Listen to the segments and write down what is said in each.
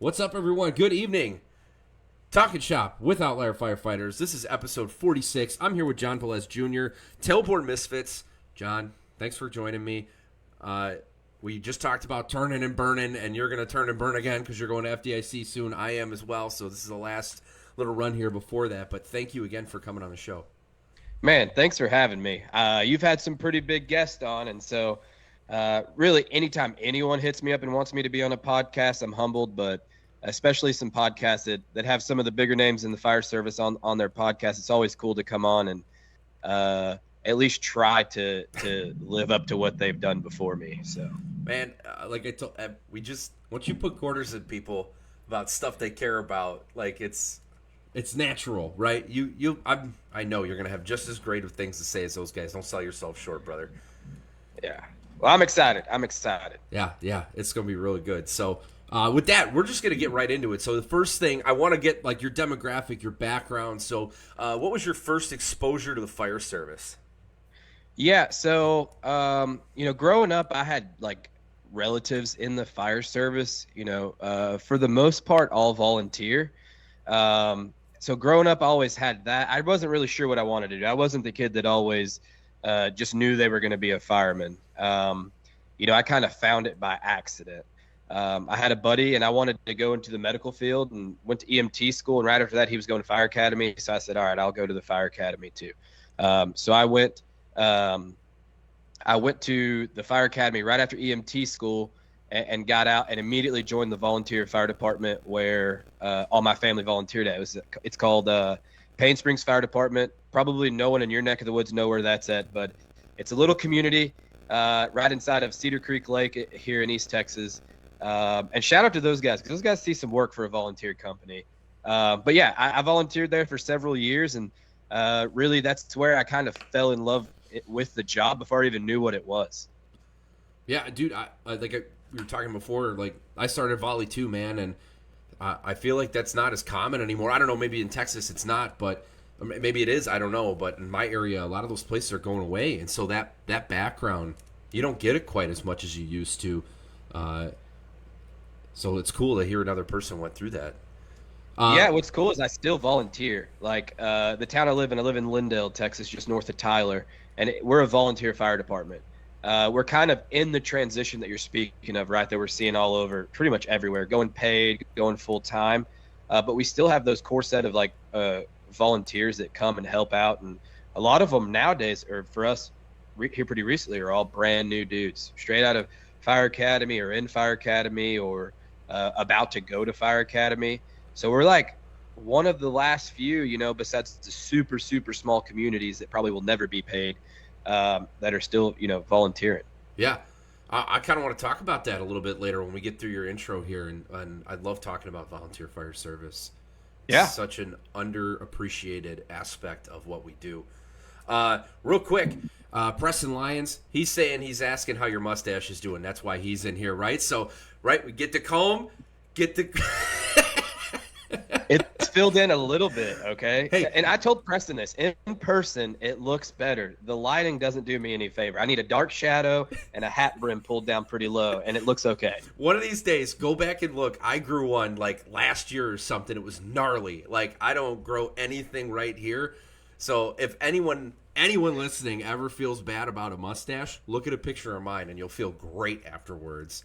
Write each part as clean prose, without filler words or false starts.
What's up, everyone? Good evening. Talking Shop with Outlier Firefighters. This is episode 46. I'm here with John Velez Jr., Tailboard Misfits. John, thanks for joining me. We just talked about turning and burning, and you're going to turn and burn again because you're going to FDIC soon. I am as well, so this is the last little run here before that. But thank you again for coming on the show. Man, thanks for having me. You've had some pretty big guests on, and so really anytime anyone hits me up and wants me to be on a podcast, I'm humbled, but especially some podcasts that have some of the bigger names in the fire service on their podcast. It's always cool to come on and at least try to live up to what they've done before me. So, man, like I told, once you put quarters in people about stuff they care about, like it's natural, right? I know you're gonna have just as great of things to say as those guys. Don't sell yourself short, brother. Yeah. Well, I'm excited. Yeah, it's gonna be really good. So. With that, we're just going to get right into it. So the first thing, I want to get like your demographic, your background. So what was your first exposure to the fire service? Yeah, so, growing up, I had like relatives in the fire service, for the most part, all volunteer. So growing up, I always had that. I wasn't really sure what I wanted to do. I wasn't the kid that always just knew they were going to be a fireman. I kind of found it by accident. I had a buddy and I wanted to go into the medical field and went to EMT school. And right after that, he was going to fire academy. So I said, all right, I'll go to the fire academy too. So I went to the fire academy right after EMT school and got out and immediately joined the volunteer fire department where all my family volunteered at. It's called Payne Springs Fire Department. Probably no one in your neck of the woods know where that's at, but it's a little community right inside of Cedar Creek Lake here in East Texas. And shout out to those guys, because those guys see some work for a volunteer company. But yeah, I volunteered there for several years, and really that's where I kind of fell in love with the job before I even knew what it was. Yeah, dude, we were talking before, like I started volley too, man, and I feel like that's not as common anymore. I don't know, maybe in Texas it's not, but maybe it is, I don't know. But in my area, a lot of those places are going away, and so that background, you don't get it quite as much as you used to. So it's cool to hear another person went through that. Yeah, what's cool is I still volunteer. Like the town I live in Lindale, Texas, just north of Tyler, and we're a volunteer fire department. We're kind of in the transition that you're speaking of, right, that we're seeing all over, pretty much everywhere, going paid, going full-time. But we still have those core set of, like, volunteers that come and help out. And a lot of them nowadays, or for us here pretty recently, are all brand new dudes, straight out of fire academy or in fire academy or about to go to fire academy. So we're like one of the last few, besides the super, super small communities that probably will never be paid, that are still, volunteering. Yeah. I kind of want to talk about that a little bit later when we get through your intro here. And I love talking about volunteer fire service. Yeah. It's such an underappreciated aspect of what we do. Real quick, Preston Lyons, he's asking how your mustache is doing. That's why he's in here, right? So, right, we get the comb, It's filled in a little bit, okay? Hey. And I told Preston this. In person, it looks better. The lighting doesn't do me any favor. I need a dark shadow and a hat brim pulled down pretty low, and it looks okay. One of these days, go back and look. I grew one, like, last year or something. It was gnarly. Like, I don't grow anything right here. So if anyone listening ever feels bad about a mustache, look at a picture of mine, and you'll feel great afterwards.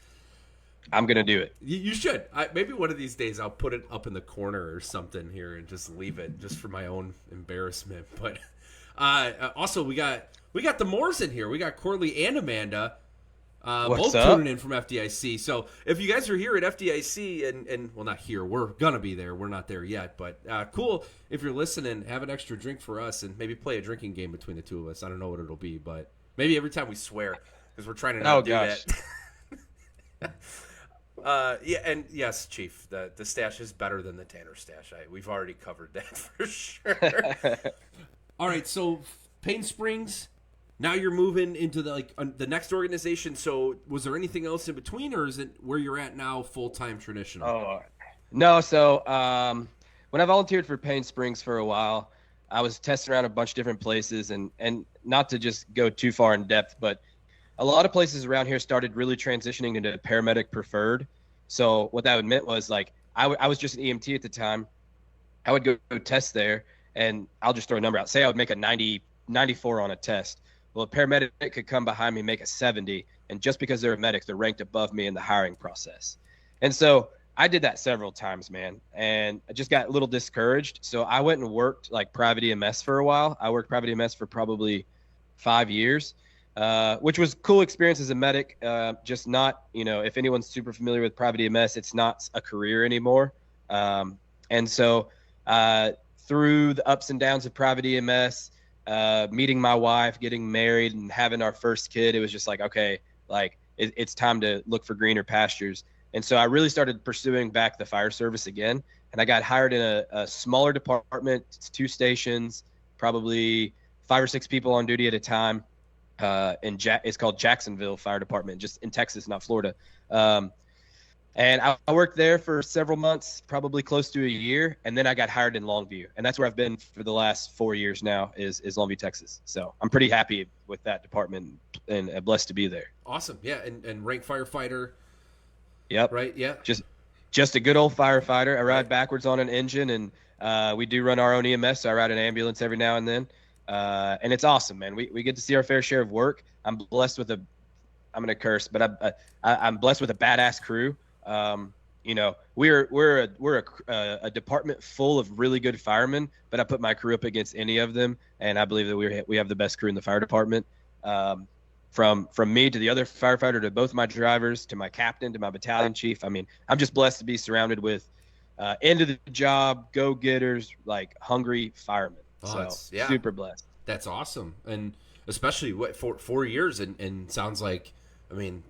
I'm going to do it. You should. Maybe one of these days I'll put it up in the corner or something here and just leave it just for my own embarrassment. But also we got the Moores in here. We got Corley and Amanda both tuning in from FDIC. So if you guys are here at FDIC and well, not here, we're going to be there. We're not there yet. But cool if you're listening, have an extra drink for us and maybe play a drinking game between the two of us. I don't know what it'll be, but maybe every time we swear because we're trying to not do that. Yeah, and yes, Chief, the stash is better than the Tanner stash. We've already covered that for sure. All right, so Payne Springs, now you're moving into the next organization. So was there anything else in between, or is it where you're at now, full-time traditional? Oh, no. So when I volunteered for Payne Springs for a while, I was testing around a bunch of different places, and not to just go too far in depth, but a lot of places around here started really transitioning into paramedic preferred. So what that meant was, like, I was just an EMT at the time. I would go test there, and I'll just throw a number out. Say I would make a 94 on a test. Well, a paramedic could come behind me, make a 70, and just because they're a medic, they're ranked above me in the hiring process. And so I did that several times, man, and I just got a little discouraged. So I went and worked like private EMS for a while. I worked private EMS for probably 5 years, which was cool experience as a medic. Just not, if anyone's super familiar with private EMS, it's not a career anymore. And so through the ups and downs of private EMS, meeting my wife, getting married, and having our first kid, it was just like, okay, like it's time to look for greener pastures. And so I really started pursuing back the fire service again. And I got hired in a smaller department. It's 2 stations, probably 5 or 6 people on duty at a time. It's called Jacksonville Fire Department, just in Texas, not Florida. And I worked there for several months, probably close to a year. And then I got hired in Longview. And that's where I've been for the last 4 years now is Longview, Texas. So I'm pretty happy with that department and blessed to be there. Awesome. Yeah. And rank firefighter. Yep. Right. Yeah. Just a good old firefighter. I ride backwards on an engine, and we do run our own EMS. So I ride an ambulance every now and then. And it's awesome, man. We get to see our fair share of work. I'm blessed with I'm going to curse, but I'm blessed with a badass crew. We're a department full of really good firemen, but I put my crew up against any of them. And I believe that we have the best crew in the fire department. From me to the other firefighter, to both my drivers, to my captain, to my battalion chief. I mean, I'm just blessed to be surrounded with end of the job, go-getters, like hungry firemen. Super blessed. That's awesome. And especially for 4 years and sounds like, I mean,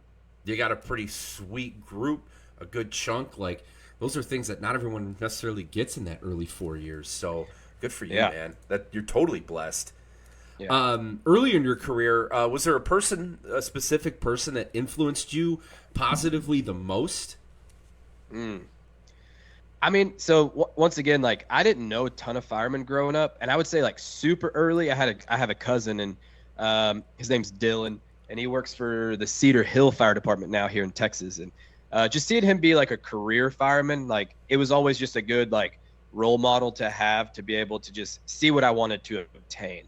you got a pretty sweet group, a good chunk. Like those are things that not everyone necessarily gets in that early 4 years. So good for you, man. That you're totally blessed. Yeah. Early in your career, was there a specific person that influenced you positively the most? I mean, so once again, like I didn't know a ton of firemen growing up, and I would say like super early. I have a cousin, and his name's Dylan, and he works for the Cedar Hill Fire Department now here in Texas. And just seeing him be like a career fireman, like it was always just a good like role model to have, to be able to just see what I wanted to obtain.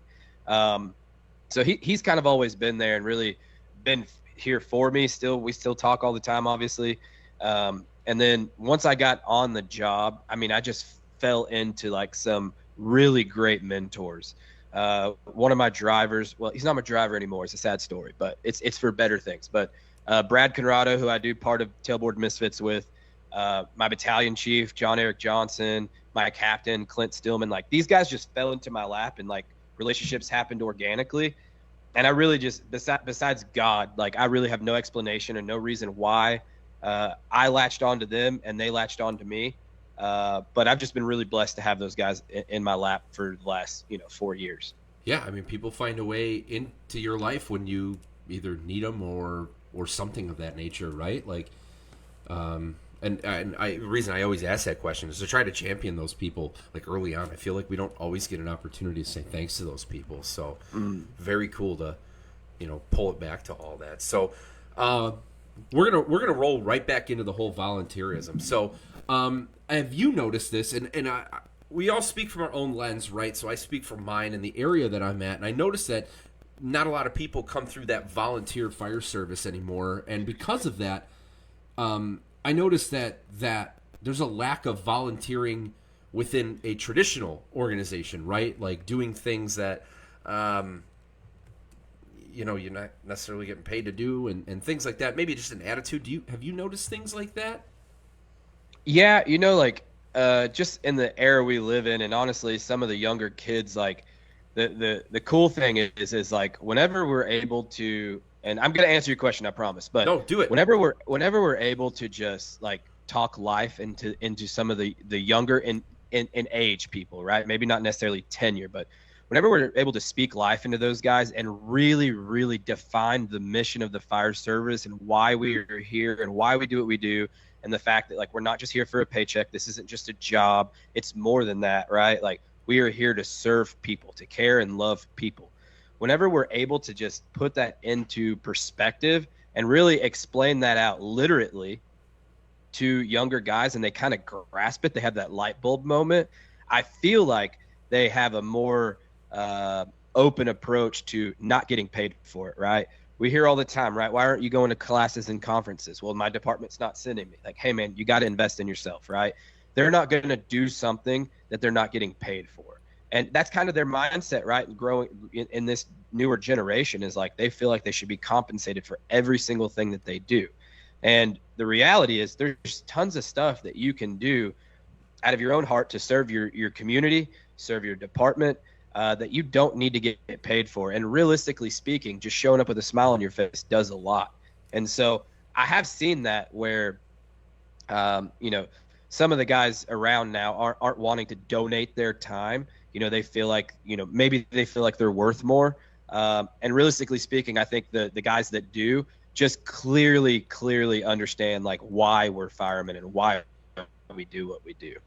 So he's kind of always been there and really been here for me. We still talk all the time, obviously. And then once I got on the job, I mean, I just fell into like some really great mentors. One of my drivers, well, he's not my driver anymore. It's a sad story, but it's for better things. But Brad Conrado, who I do part of Tailboard Misfits with, my battalion chief, John Eric Johnson, my captain, Clint Stillman, like these guys just fell into my lap, and like relationships happened organically. And I really just, besides God, like I really have no explanation and no reason why I latched onto them and they latched onto me. But I've just been really blessed to have those guys in my lap for the last, 4 years. Yeah. I mean, people find a way into your life when you either need them or something of that nature. Right. Like, the reason I always ask that question is to try to champion those people like early on. I feel like we don't always get an opportunity to say thanks to those people. So very cool to, pull it back to all that. So, we're gonna roll right back into the whole volunteerism. So, have you noticed this? And we all speak from our own lens, right? So I speak from mine and the area that I'm at, and I noticed that not a lot of people come through that volunteer fire service anymore, and because of that, I noticed that there's a lack of volunteering within a traditional organization, right? Like doing things that you're not necessarily getting paid to do and things like that. Maybe just an attitude. Have you noticed things like that? Yeah, just in the era we live in, and honestly, some of the younger kids, like the cool thing is like whenever we're able to, and I'm gonna answer your question, I promise. But no, do it. Whenever we're able to just like talk life into some of the younger in age people, right? Maybe not necessarily tenure, but whenever we're able to speak life into those guys and really, really define the mission of the fire service and why we are here and why we do what we do, and the fact that like we're not just here for a paycheck. This isn't just a job. It's more than that, right? Like we are here to serve people, to care and love people. Whenever we're able to just put that into perspective and really explain that out literally, to younger guys and they kind of grasp it, they have that light bulb moment, I feel like they have a more open approach to not getting paid for it, right? We hear all the time, right? Why aren't you going to classes and conferences? Well, my department's not sending me. Like, hey, man, you got to invest in yourself, right? They're not going to do something that they're not getting paid for. And that's kind of their mindset, right? Growing in this newer generation is like they feel like they should be compensated for every single thing that they do. And the reality is there's tons of stuff that you can do out of your own heart to serve your community, serve your department, that you don't need to get paid for. And realistically speaking, just showing up with a smile on your face does a lot. And so I have seen that where, some of the guys around now aren't wanting to donate their time. They feel like, maybe they feel like they're worth more. And realistically speaking, I think the guys that do just clearly understand like why we're firemen and why we do what we do.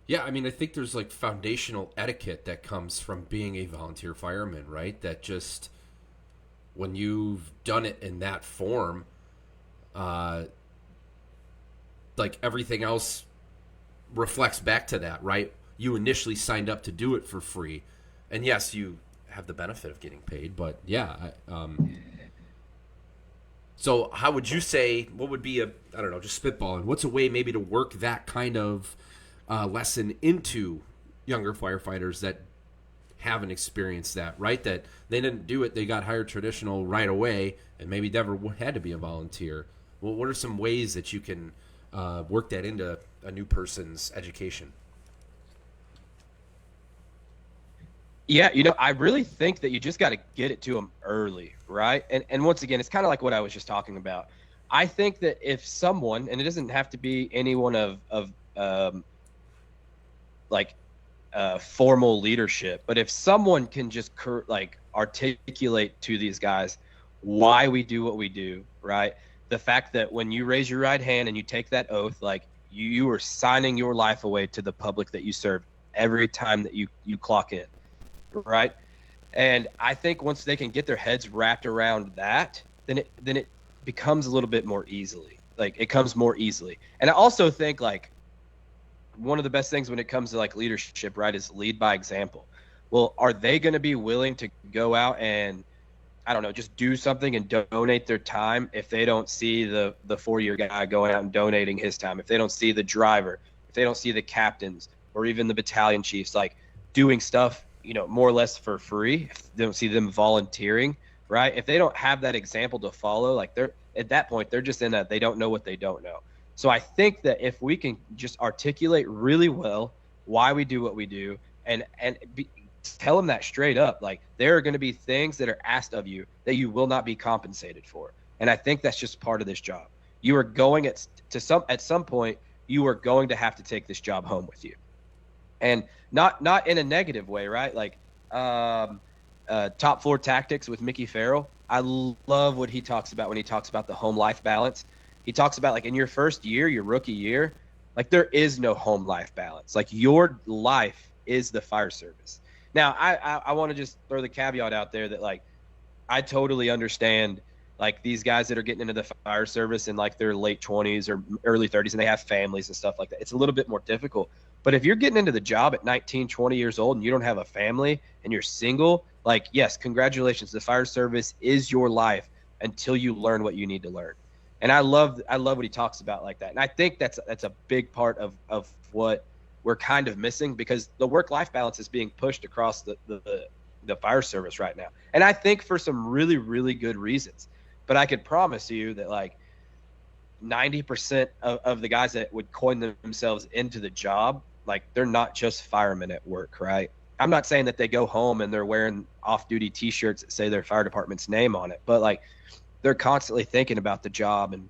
Yeah, I mean, I think there's like foundational etiquette that comes from being a volunteer fireman, right? That just when you've done it in that form, like everything else reflects back to that, right? You initially signed up to do it for free, and yes, you have the benefit of getting paid, but yeah. So how would you say, what would be just spitballing, what's a way maybe to work that kind of lesson into younger firefighters that haven't experienced that, right? That they didn't do it, they got hired traditional right away, and maybe never had to be a volunteer. Well, what are some ways that you can work that into a new person's education? Yeah, I really think that you just got to get it to them early, right? And once again, it's kind of like what I was just talking about. I think that if someone, and it doesn't have to be anyone of formal leadership, but if someone can just articulate to these guys why we do what we do, right? The fact that when you raise your right hand and you take that oath, like you are signing your life away to the public that you serve every time that you clock in, right? And I think once they can get their heads wrapped around that, then it becomes a little bit more easily. Like it comes more easily. And I also think like one of the best things when it comes to like leadership, right, is lead by example. Well, are they going to be willing to go out and, I don't know, just do something and donate their time if they don't see the 4-year guy going out and donating his time, if they don't see the driver, if they don't see the captains or even the battalion chiefs, like doing stuff, more or less for free, if they don't see them volunteering, right? If they don't have that example to follow, like they're at that point, they're just in that they don't know what they don't know. So I think that if we can just articulate really well why we do what we do and tell them that straight up, like there are going to be things that are asked of you that you will not be compensated for. And I think that's just part of this job. You are going at some point, you are going to have to take this job home with you. And not in a negative way, right? Like Top Floor Tactics with Mickey Farrell. I love what he talks about when he talks about the home life balance. He talks about like in your first year, your rookie year, like there is no home life balance. Like your life is the fire service. Now, I want to just throw the caveat out there that like I totally understand like these guys that are getting into the fire service in like their late 20s or early 30s and they have families and stuff like that. It's a little bit more difficult. But if you're getting into the job at 19, 20 years old and you don't have a family and you're single, like, yes, congratulations. The fire service is your life until you learn what you need to learn. And I love what he talks about like that. And I think that's a big part of what we're kind of missing because the work-life balance is being pushed across the fire service right now. And I think for some really, really good reasons. But I could promise you that like 90% of the guys that would coin themselves into the job, like they're not just firemen at work, right? I'm not saying that they go home and they're wearing off-duty T-shirts that say their fire department's name on it, but like they're constantly thinking about the job and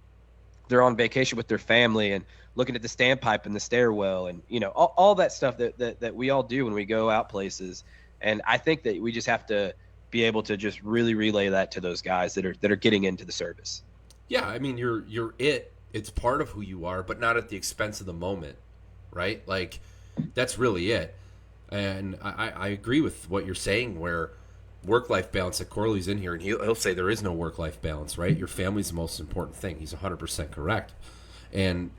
they're on vacation with their family and looking at the standpipe and the stairwell and all that stuff that we all do when we go out places. And I think that we just have to be able to just really relay that to those guys that are getting into the service. Yeah, I mean it's part of who you are, but not at the expense of the moment, right? Like that's really it. And I agree with what you're saying where work-life balance, that Corley's in here and he'll say there is no work-life balance, right? Your family's the most important thing. He's 100% correct. And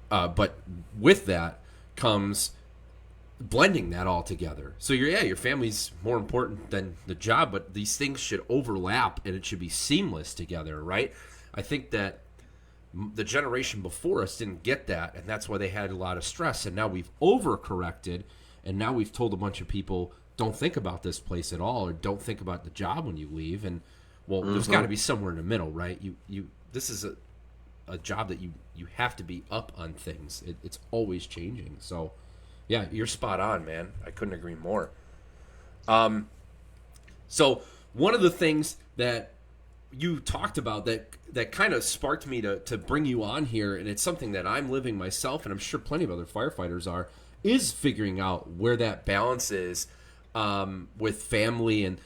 But with that comes blending that all together. So your family's more important than the job, but these things should overlap and it should be seamless together, right? I think that the generation before us didn't get that, and that's why they had a lot of stress. And now we've overcorrected, and now we've told a bunch of people, don't think about this place at all, or don't think about the job when you leave. And well, there's got to be somewhere in the middle, right? This is a job that you have to be up on things. It's always changing. So yeah, you're spot on, man. I couldn't agree more. So one of the things that you talked about that kind of sparked me to bring you on here, and it's something that I'm living myself, and I'm sure plenty of other firefighters are, is figuring out where that balance is with family. And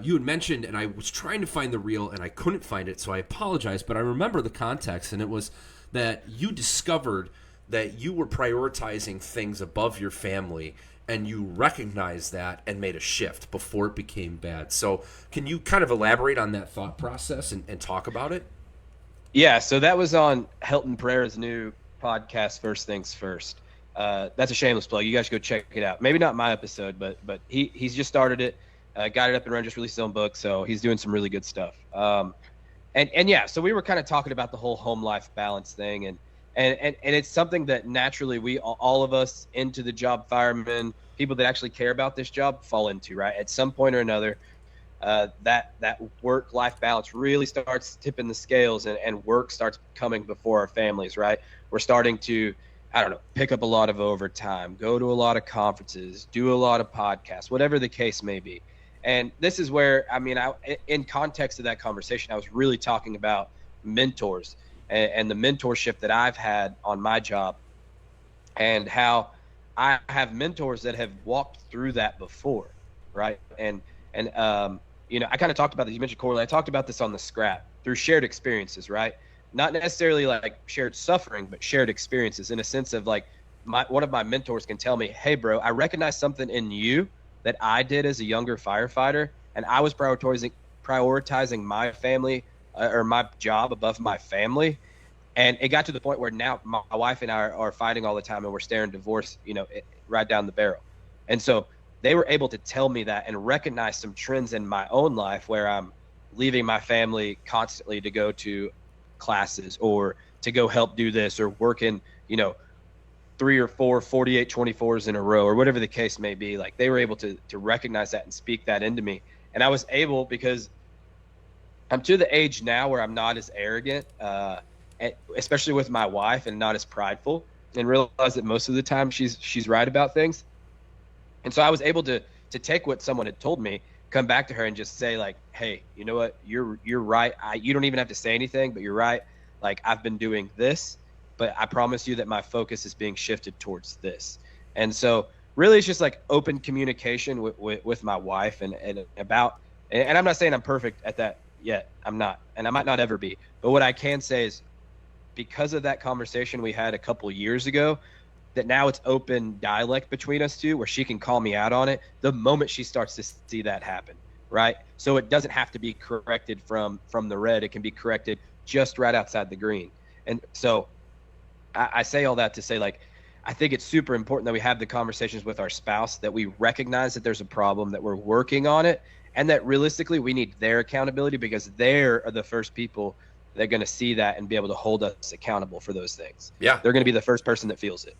you had mentioned, and I was trying to find the reel, and I couldn't find it, so I apologize, but I remember the context, and it was that you discovered that you were prioritizing things above your family, and you recognized that and made a shift before it became bad. So can you kind of elaborate on that thought process and talk about it? Yeah, so that was on Helton Pereira's new podcast, First Things First. That's a shameless plug. You guys should go check it out. Maybe not my episode, but he's just started it, got it up and running, just released his own book, so he's doing some really good stuff. And yeah, so we were kind of talking about the whole home life balance thing, and it's something that naturally we all of us into the job, firemen, people that actually care about this job, fall into, right? At some point or another, that work-life balance really starts tipping the scales, and work starts coming before our families, right? We're starting to, I don't know, pick up a lot of overtime, go to a lot of conferences, do a lot of podcasts, whatever the case may be. And this is where, I mean, in context of that conversation, I was really talking about mentors and the mentorship that I've had on my job, and how I have mentors that have walked through that before, right? And you know, I kind of talked about this. You mentioned Corley. I talked about this on the scrap through shared experiences, right? Not necessarily like shared suffering, but shared experiences, in a sense of like one of my mentors can tell me, hey, bro, I recognize something in you that I did as a younger firefighter, and I was prioritizing my family or my job above my family. And it got to the point where now my wife and I are fighting all the time, and we're staring divorce, you know, right down the barrel. And so they were able to tell me that and recognize some trends in my own life where I'm leaving my family constantly to go to classes or to go help do this, or working, you know, 3 or 4 48-24s in a row, or whatever the case may be. Like, they were able to recognize that and speak that into me. And I was able, because I'm to the age now where I'm not as arrogant, especially with my wife, and not as prideful, and realize that most of the time she's right about things. And so I was able to take what someone had told me, come back to her and just say, like, hey, you know what, you're right. You don't even have to say anything, but you're right. Like, I've been doing this, but I promise you that my focus is being shifted towards this. And so really it's just like open communication with my wife and I'm not saying I'm perfect at that yet. I'm not, and I might not ever be. But what I can say is, because of that conversation we had a couple years ago, that now it's open dialect between us two, where she can call me out on it the moment she starts to see that happen, right? So it doesn't have to be corrected from the red. It can be corrected just right outside the green. And so I say all that to say, like, I think it's super important that we have the conversations with our spouse, that we recognize that there's a problem, that we're working on it, and that realistically we need their accountability, because they're the first people that are going to see that and be able to hold us accountable for those things. Yeah. They're going to be the first person that feels it.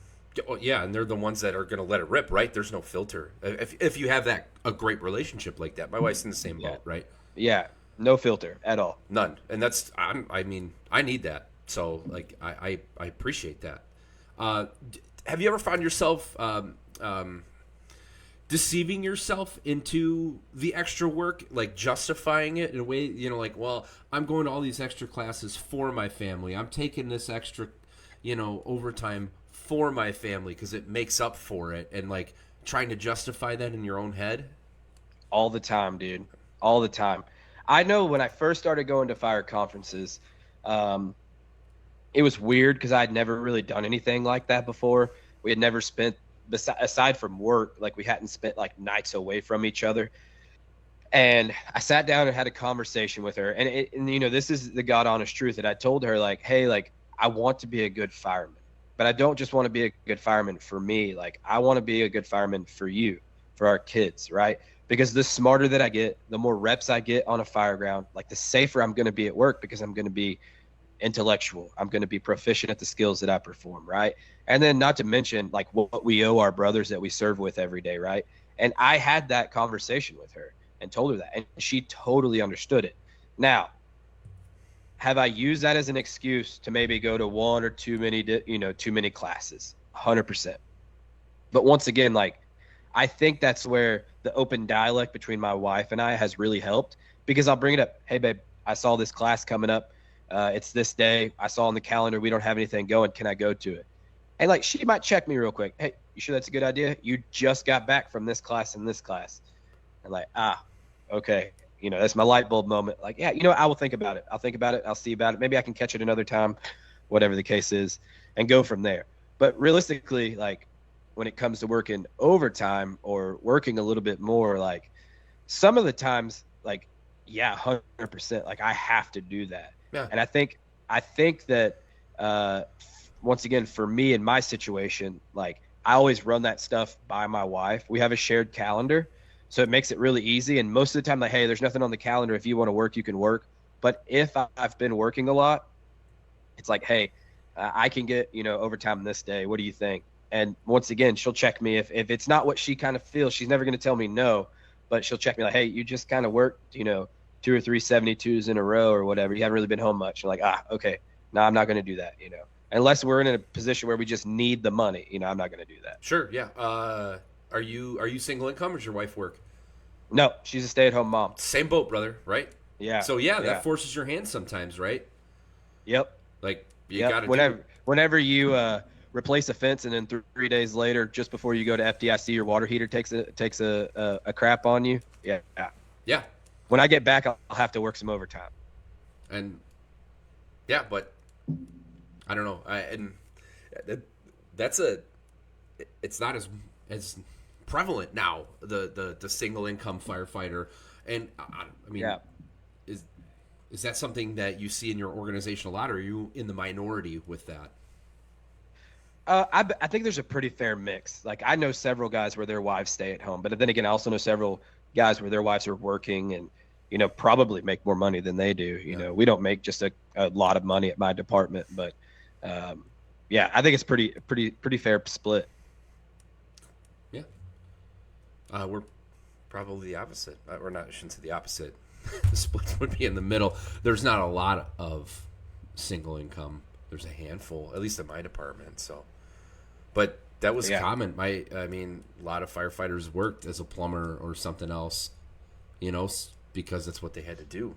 Yeah, and they're the ones that are going to let it rip, right? There's no filter. If you have a great relationship like that. My wife's in the same boat, right? Yeah, no filter at all. None. And that's, I mean, I need that. So, like, I appreciate that. Have you ever found yourself deceiving yourself into the extra work, like justifying it in a way, you know, like, well, I'm going to all these extra classes for my family. I'm taking this extra, you know, overtime for my family because it makes up for it, and like trying to justify that in your own head? All the time, dude. All the time. I know when I first started going to fire conferences, it was weird because I'd never really done anything like that before. We had never spent, aside from work, like we hadn't spent like nights away from each other. And I sat down and had a conversation with her, and you know, this is the God honest truth, that I told her, like, hey, like, I want to be a good fireman. but I don't just want to be a good fireman for me. Like, I want to be a good fireman for you, for our kids, right? Because the smarter that I get, the more reps I get on a fire ground, like the safer I'm going to be at work, because I'm going to be intellectual. I'm going to be proficient at the skills that I perform, right? And then not to mention like what we owe our brothers that we serve with every day, right? And I had that conversation with her and told her that, and she totally understood it. Now, have I used that as an excuse to maybe go to one or too many classes? 100%. But once again, like, I think that's where the open dialect between my wife and I has really helped, because I'll bring it up. Hey, babe, I saw this class coming up. It's this day. I saw on the calendar we don't have anything going. Can I go to it? And like, she might check me real quick. Hey, you sure that's a good idea? You just got back from this class and this class. And like, okay. That's my light bulb moment. Like, yeah, I will think about it. I'll think about it. I'll see about it. Maybe I can catch it another time, whatever the case is, and go from there. But realistically, like, when it comes to working overtime or working a little bit more, like, some of the times, like, yeah, 100%, like, I have to do that. Yeah. And I think that, once again, for me in my situation, like, I always run that stuff by my wife. We have a shared calendar, so it makes it really easy. And most of the time, like, hey, there's nothing on the calendar. If you want to work, you can work. But if I've been working a lot, it's like, hey, I can get, overtime this day. What do you think? And once again, she'll check me. If it's not what she kind of feels, she's never going to tell me no, but she'll check me like, hey, you just kind of worked, 2 or 3 72s in a row or whatever. You haven't really been home much. I'm like, okay. No, I'm not going to do that, unless we're in a position where we just need the money, I'm not going to do that. Sure. Yeah. Are you single income, or does your wife work? No, she's a stay-at-home mom. Same boat, brother. Right. Yeah. So that forces your hand sometimes, right? Yep. Like, you got to whenever you, replace a fence, and then 3 days later, just before you go to FDIC, your water heater takes a crap on you. Yeah. When I get back, I'll have to work some overtime. And yeah, but I don't know. It's not as prevalent now. The single income firefighter, and I mean, yeah. Is that something that you see in your organization a lot, or are you in the minority with that? I think there's a pretty fair mix. Like, I know several guys where their wives stay at home, but then again, I also know several guys where their wives are working and, probably make more money than they do. We don't make just a lot of money at my department, but yeah, I think it's pretty fair split. Yeah. We're probably the opposite. We're not, I shouldn't say the opposite. The split would be in the middle. There's not a lot of single income. There's a handful, at least in my department. So, but that was common. A lot of firefighters worked as a plumber or something else, because that's what they had to do.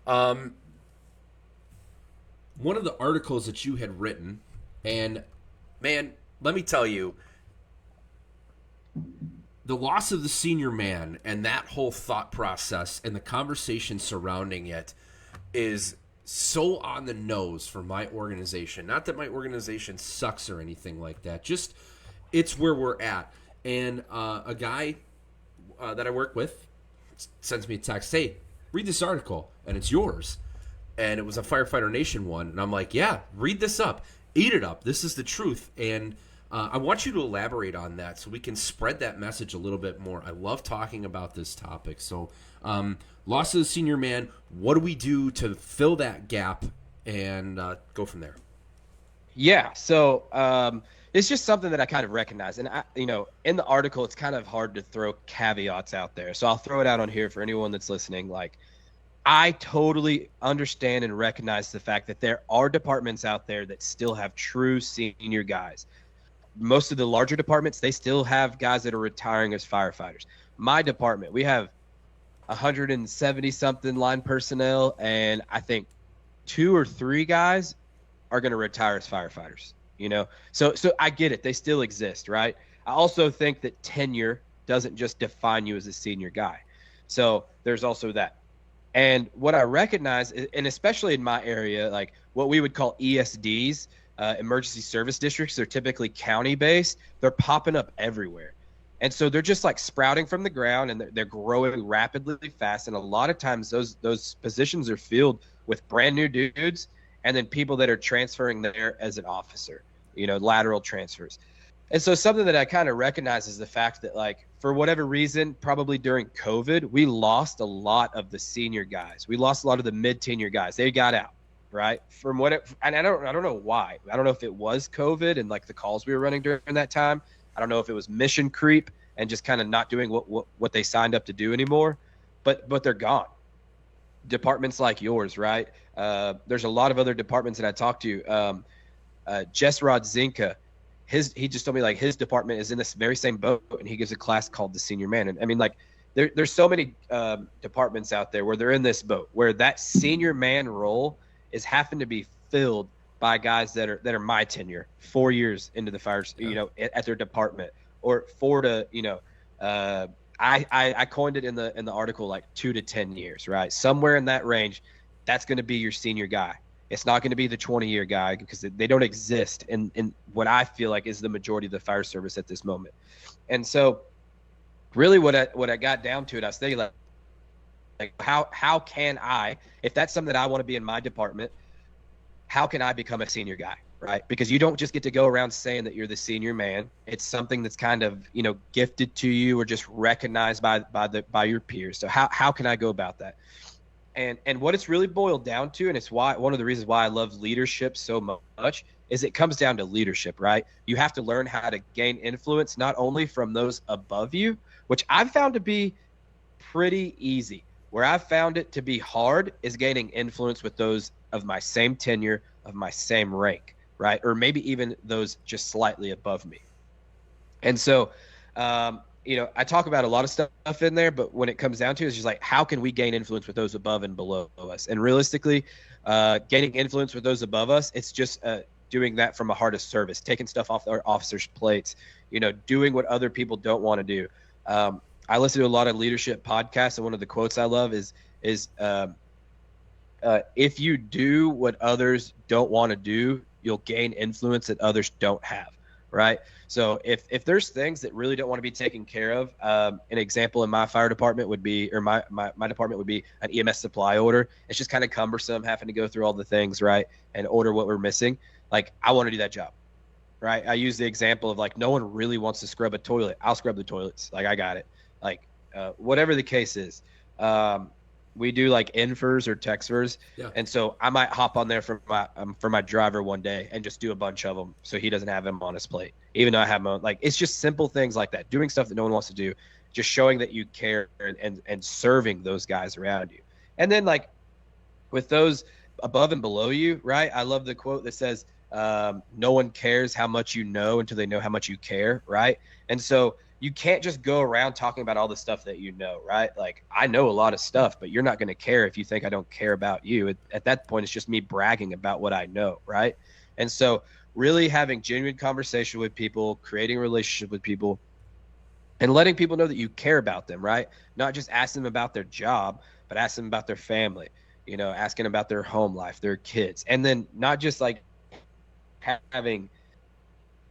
One of the articles that you had written, and man, let me tell you, the loss of the senior man and that whole thought process and the conversation surrounding it is so on the nose for my organization. Not that my organization sucks or anything like that. Just, it's where we're at. And a guy that I work with sends me a text, hey, read this article, and it's yours. And it was a Firefighter Nation one. And I'm like, yeah, read this up. Eat it up. This is the truth. And I want you to elaborate on that so we can spread that message a little bit more. I love talking about this topic. So, loss of the senior man, what do we do to fill that gap, and go from there? Yeah, so it's just something that I kind of recognize. And, in the article, it's kind of hard to throw caveats out there. So I'll throw it out on here for anyone that's listening. Like, I totally understand and recognize the fact that there are departments out there that still have true senior guys. Most of the larger departments, they still have guys that are retiring as firefighters. My department, we have 170-something line personnel, and I think 2 or 3 guys are going to retire as firefighters, So I get it. They still exist, right? I also think that tenure doesn't just define you as a senior guy. So there's also that. And what I recognize, and especially in my area, like what we would call ESDs, emergency service districts, they're typically county-based. They're popping up everywhere. And so they're just like sprouting from the ground, and they're growing rapidly fast. And a lot of times those positions are filled with brand new dudes, and then people that are transferring there as an officer, lateral transfers. And so something that I kind of recognize is the fact that, like, for whatever reason, probably during COVID, we lost a lot of the senior guys. We lost a lot of the mid-tenure guys. They got out, right? And I don't know why. I don't know if it was COVID and like the calls we were running during that time. I don't know if it was mission creep and just kind of not doing what they signed up to do anymore. But they're gone. Departments like yours, right? There's a lot of other departments that I talked to. Jess Rodzinka, he just told me, like, his department is in this very same boat, and he gives a class called the Senior Man. And I mean, like, there's so many departments out there where they're in this boat, where that senior man role is having to be filled by guys that are my tenure, 4 years into the fires, at their department, or 4 to, I coined it in the article, like 2 to 10 years, right? Somewhere in that range, that's going to be your senior guy. It's not going to be the 20-year guy, because they don't exist in what I feel like is the majority of the fire service at this moment. And so really what I got down to it, I was thinking, like how can I, if that's something that I want to be in my department, how can I become a senior guy, right? Because you don't just get to go around saying that you're the senior man. It's something that's kind of, gifted to you or just recognized by your peers. So how can I go about that? And what it's really boiled down to, and it's one of the reasons why I love leadership so much, is it comes down to leadership, right? You have to learn how to gain influence, not only from those above you, which I've found to be pretty easy. Where I've found it to be hard is gaining influence with those of my same tenure, of my same rank, right? Or maybe even those just slightly above me. And so, I talk about a lot of stuff in there, but when it comes down to it, it's just like, how can we gain influence with those above and below us? And realistically, gaining influence with those above us, it's just doing that from a heart of service, taking stuff off our officers' plates, doing what other people don't want to do. I listen to a lot of leadership podcasts, and one of the quotes I love is if you do what others don't want to do, you'll gain influence that others don't have, right? So if there's things that really don't want to be taken care of, an example in my fire department would be, or my department would be, an EMS supply order. It's just kind of cumbersome having to go through all the things, right, and order what we're missing. Like, I want to do that job, right? I use the example of, like, no one really wants to scrub a toilet. I'll scrub the toilets. Like, I got it. Like, whatever the case is. We do like infers or texfers, and so I might hop on there for my driver one day and just do a bunch of them so he doesn't have them on his plate, even though I have my own. Like, it's just simple things like that, doing stuff that no one wants to do, just showing that you care and serving those guys around you. And then, like, with those above and below you, right? I love the quote that says, no one cares how much you know until they know how much you care, right? And so you can't just go around talking about all the stuff that you know, right? Like, I know a lot of stuff, but you're not going to care if you think I don't care about you. At that point, it's just me bragging about what I know, right? And so really having genuine conversation with people, creating a relationship with people, and letting people know that you care about them, right? Not just asking them about their job, but asking them about their family, asking about their home life, their kids. And then not just like having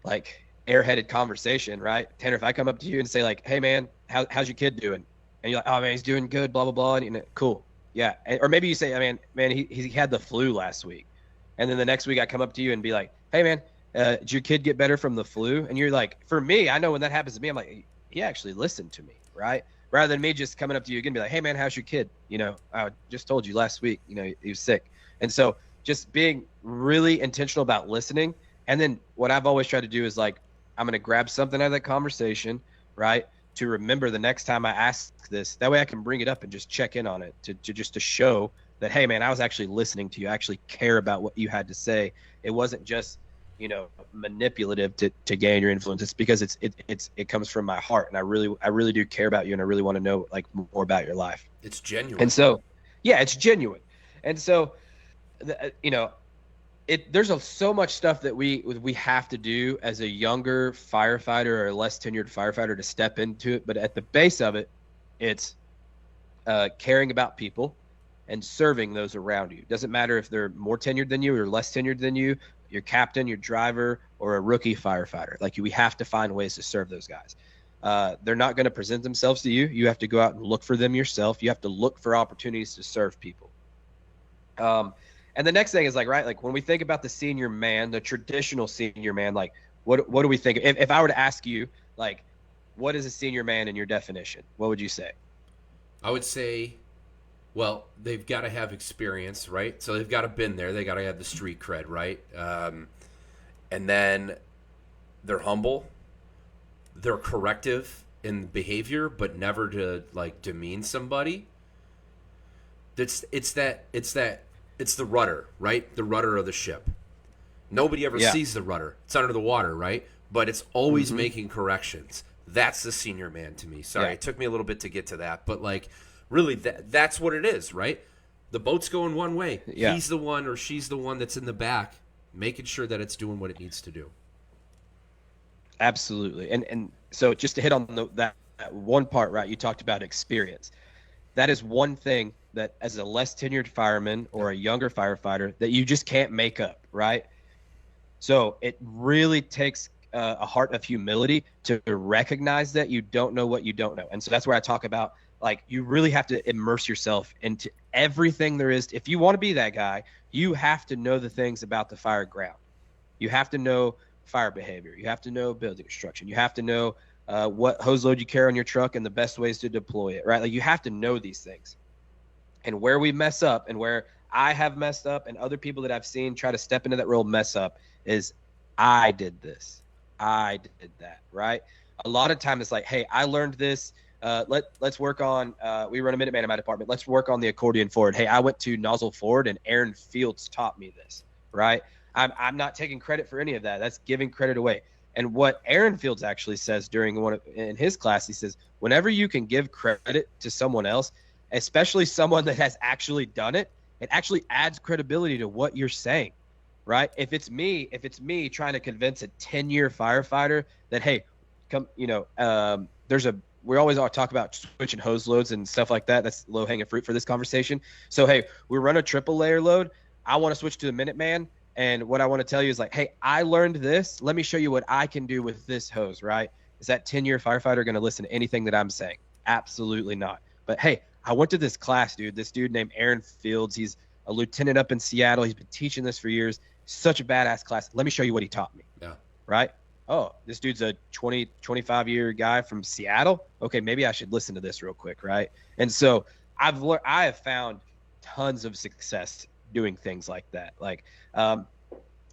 like airheaded conversation, right? Tanner, if I come up to you and say, like, hey man, how's your kid doing? And you're like, oh man, he's doing good, blah, blah, blah. And cool. Yeah. Or maybe you say, I man, he had the flu last week. And then the next week I come up to you and be like, hey man, did your kid get better from the flu? And you're like, for me, I know when that happens to me, I'm like, he actually listened to me, right? Rather than me just coming up to you again and be like, hey man, how's your kid? I just told you last week, he was sick. And so just being really intentional about listening. And then what I've always tried to do is, like, I'm going to grab something out of that conversation, right, to remember the next time I ask this. That way I can bring it up and just check in on it to show that, hey, man, I was actually listening to you. I actually care about what you had to say. It wasn't just, manipulative to gain your influence. It's because it comes from my heart, and I really do care about you, and I really want to know, like, more about your life. It's genuine. And so, yeah, it's genuine. And so, there's so much stuff that we have to do as a younger firefighter or a less tenured firefighter to step into it. But at the base of it, it's caring about people and serving those around you. Doesn't matter if they're more tenured than you or less tenured than you, your captain, your driver, or a rookie firefighter. Like, we have to find ways to serve those guys. They're not going to present themselves to you. You have to go out and look for them yourself. You have to look for opportunities to serve people. And the next thing is like, right, like when we think about the senior man, the traditional senior man, like what do we think? If I were to ask you, like, what is a senior man in your definition? What would you say? I would say, well, they've got to have experience, right? So they've got to been there. They got to have the street cred, right? And then they're humble. They're corrective in behavior, but never to like demean somebody. It's the rudder, right? The rudder of the ship. Nobody ever sees the rudder. It's under the water, right? But it's always making corrections. That's the senior man to me. Sorry, it took me a little bit to get to that, but like really that's what it is, right? The boat's going one way. Yeah. He's the one or she's the one that's in the back making sure that it's doing what it needs to do. Absolutely. And so just to hit on that one part, right, you talked about experience. That is one thing that as a less tenured fireman or a younger firefighter that you just can't make up, right? So it really takes a heart of humility to recognize that you don't know what you don't know. And so that's where I talk about, like, you really have to immerse yourself into everything there is. If you want to be that guy, you have to know the things about the fire ground. You have to know fire behavior. You have to know building instruction. You have to know what hose load you carry on your truck and the best ways to deploy it, right? Like, you have to know these things. And where we mess up and where I have messed up and other people that I've seen try to step into that role mess up is I did this. I did that, right? A lot of time it's like, hey, I learned this. Let's work on, we run a Minuteman in my department. Let's work on the accordion forward. Hey, I went to nozzle forward and Aaron Fields taught me this, right? I'm not taking credit for any of that. That's giving credit away. And what Aaron Fields actually says in his class, he says, whenever you can give credit to someone else, especially someone that has actually done it, it actually adds credibility to what you're saying, right? If it's me trying to convince a 10-year firefighter that, hey, come, we always talk about switching hose loads and stuff like that. That's low-hanging fruit for this conversation. So, hey, we run a triple layer load. I want to switch to the Minuteman. And what I want to tell you is like, hey, I learned this. Let me show you what I can do with this hose, right? Is that 10-year firefighter going to listen to anything that I'm saying? Absolutely not. But, hey, I went to this class, dude. This dude named Aaron Fields. He's a lieutenant up in Seattle. He's been teaching this for years. Such a badass class. Let me show you what he taught me. Yeah. Right? Oh, this dude's a 25-year guy from Seattle. Okay, maybe I should listen to this real quick, right? And so I have found tons of success doing things like that. Like,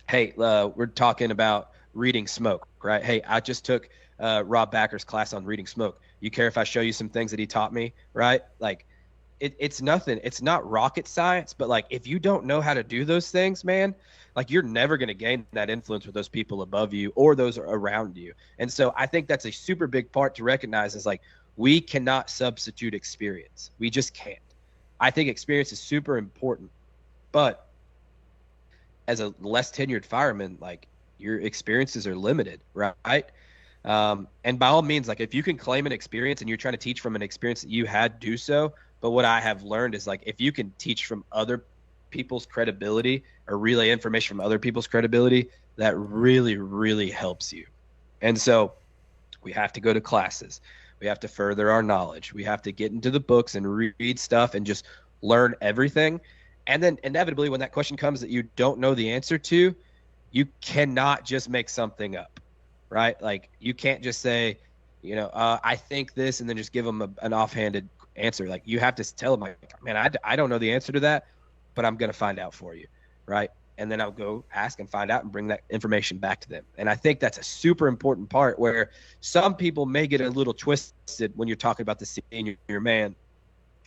hey, we're talking about reading smoke, right? Hey, I just took Rob Backer's class on reading smoke. You care if I show you some things that he taught me, right? Like, it's nothing. It's not rocket science, but like, if you don't know how to do those things, man, like, you're never going to gain that influence with those people above you or those around you. And so I think that's a super big part to recognize is like, we cannot substitute experience. We just can't. I think experience is super important, but as a less tenured fireman, like, your experiences are limited, right? And by all means, like, if you can claim an experience and you're trying to teach from an experience that you had, do so. But what I have learned is, like, if you can teach from other people's credibility or relay information from other people's credibility, that really, really helps you. And so we have to go to classes. We have to further our knowledge. We have to get into the books and read stuff and just learn everything. And then inevitably, when that question comes that you don't know the answer to, you cannot just make something up, right? Like, you can't just say, I think this, and then just give them an offhanded answer. Like, you have to tell them, like, man, I don't know the answer to that, but I'm going to find out for you, right? And then I'll go ask and find out and bring that information back to them. And I think that's a super important part where some people may get a little twisted when you're talking about the senior man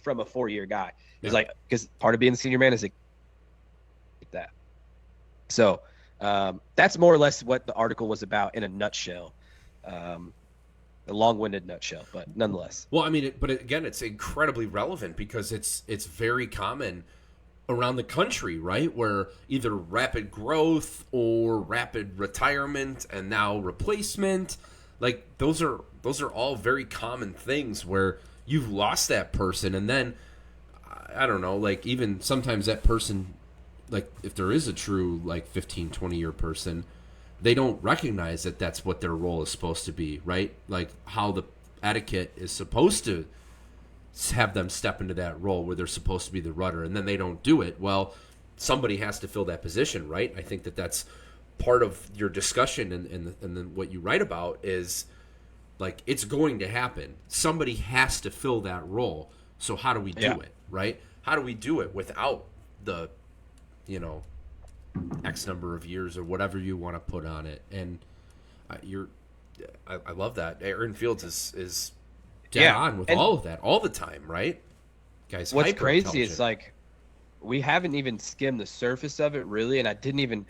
from a 4-year guy. It's like, because part of being the senior man is like that. So that's more or less what the article was about in a nutshell, a long-winded nutshell, but nonetheless. Well, I mean, but again, it's incredibly relevant because it's very common around the country, right? Where either rapid growth or rapid retirement and now replacement, like those are all very common things where you've lost that person, and then I don't know, like, even sometimes that person, like, if there is a true, like, 15, 20-year person, they don't recognize that that's what their role is supposed to be, right? Like, how the etiquette is supposed to have them step into that role where they're supposed to be the rudder, and then they don't do it. Well, somebody has to fill that position, right? I think that that's part of your discussion, and then what you write about is like it's going to happen. Somebody has to fill that role. So how do we do it, right? How do we do it without the, you know, X number of years or whatever you want to put on it? And I love that. Aaron Fields is dead on with all of that all the time, right? Guys, what's crazy is like we haven't even skimmed the surface of it really, and I didn't even.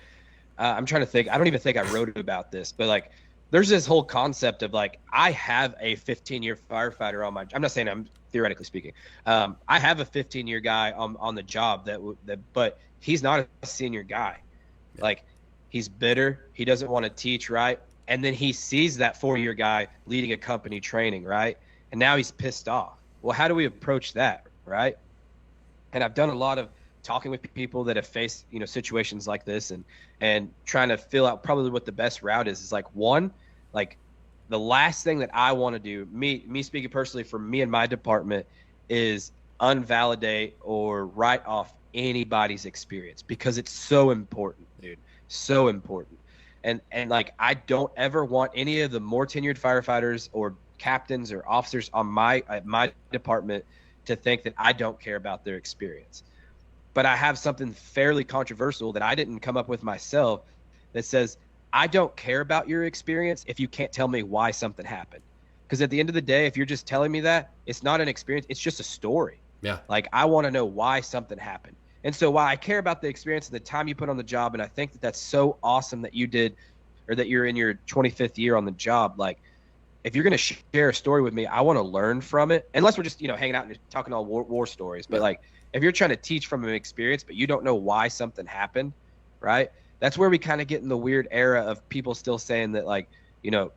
I'm trying to think. I don't even think I wrote about this, but like, there's this whole concept of like I have a 15-year firefighter on my. I'm not saying I'm theoretically speaking. I have a 15-year guy on the job but he's not a senior guy. Like, he's bitter. He doesn't want to teach, right? And then he sees that 4-year guy leading a company training, right? And now he's pissed off. Well, how do we approach that, right? And I've done a lot of talking with people that have faced, you know, situations like this and trying to fill out probably what the best route is like, one, like the last thing that I want to do, me speaking personally for me and my department, is unvalidate or write off anybody's experience, because it's so important, dude. So important. And like, I don't ever want any of the more tenured firefighters or captains or officers on my department to think that I don't care about their experience. But I have something fairly controversial that I didn't come up with myself that says, I don't care about your experience if you can't tell me why something happened. Because at the end of the day, if you're just telling me that, it's not an experience, it's just a story. Yeah. Like, I want to know why something happened. And so while I care about the experience and the time you put on the job, and I think that that's so awesome that you did, or that you're in your 25th year on the job, like, if you're going to share a story with me, I want to learn from it. Unless we're just, you know, hanging out and talking all war stories. But like, if you're trying to teach from an experience, but you don't know why something happened, right? That's where we kind of get in the weird era of people still saying that, like, you know,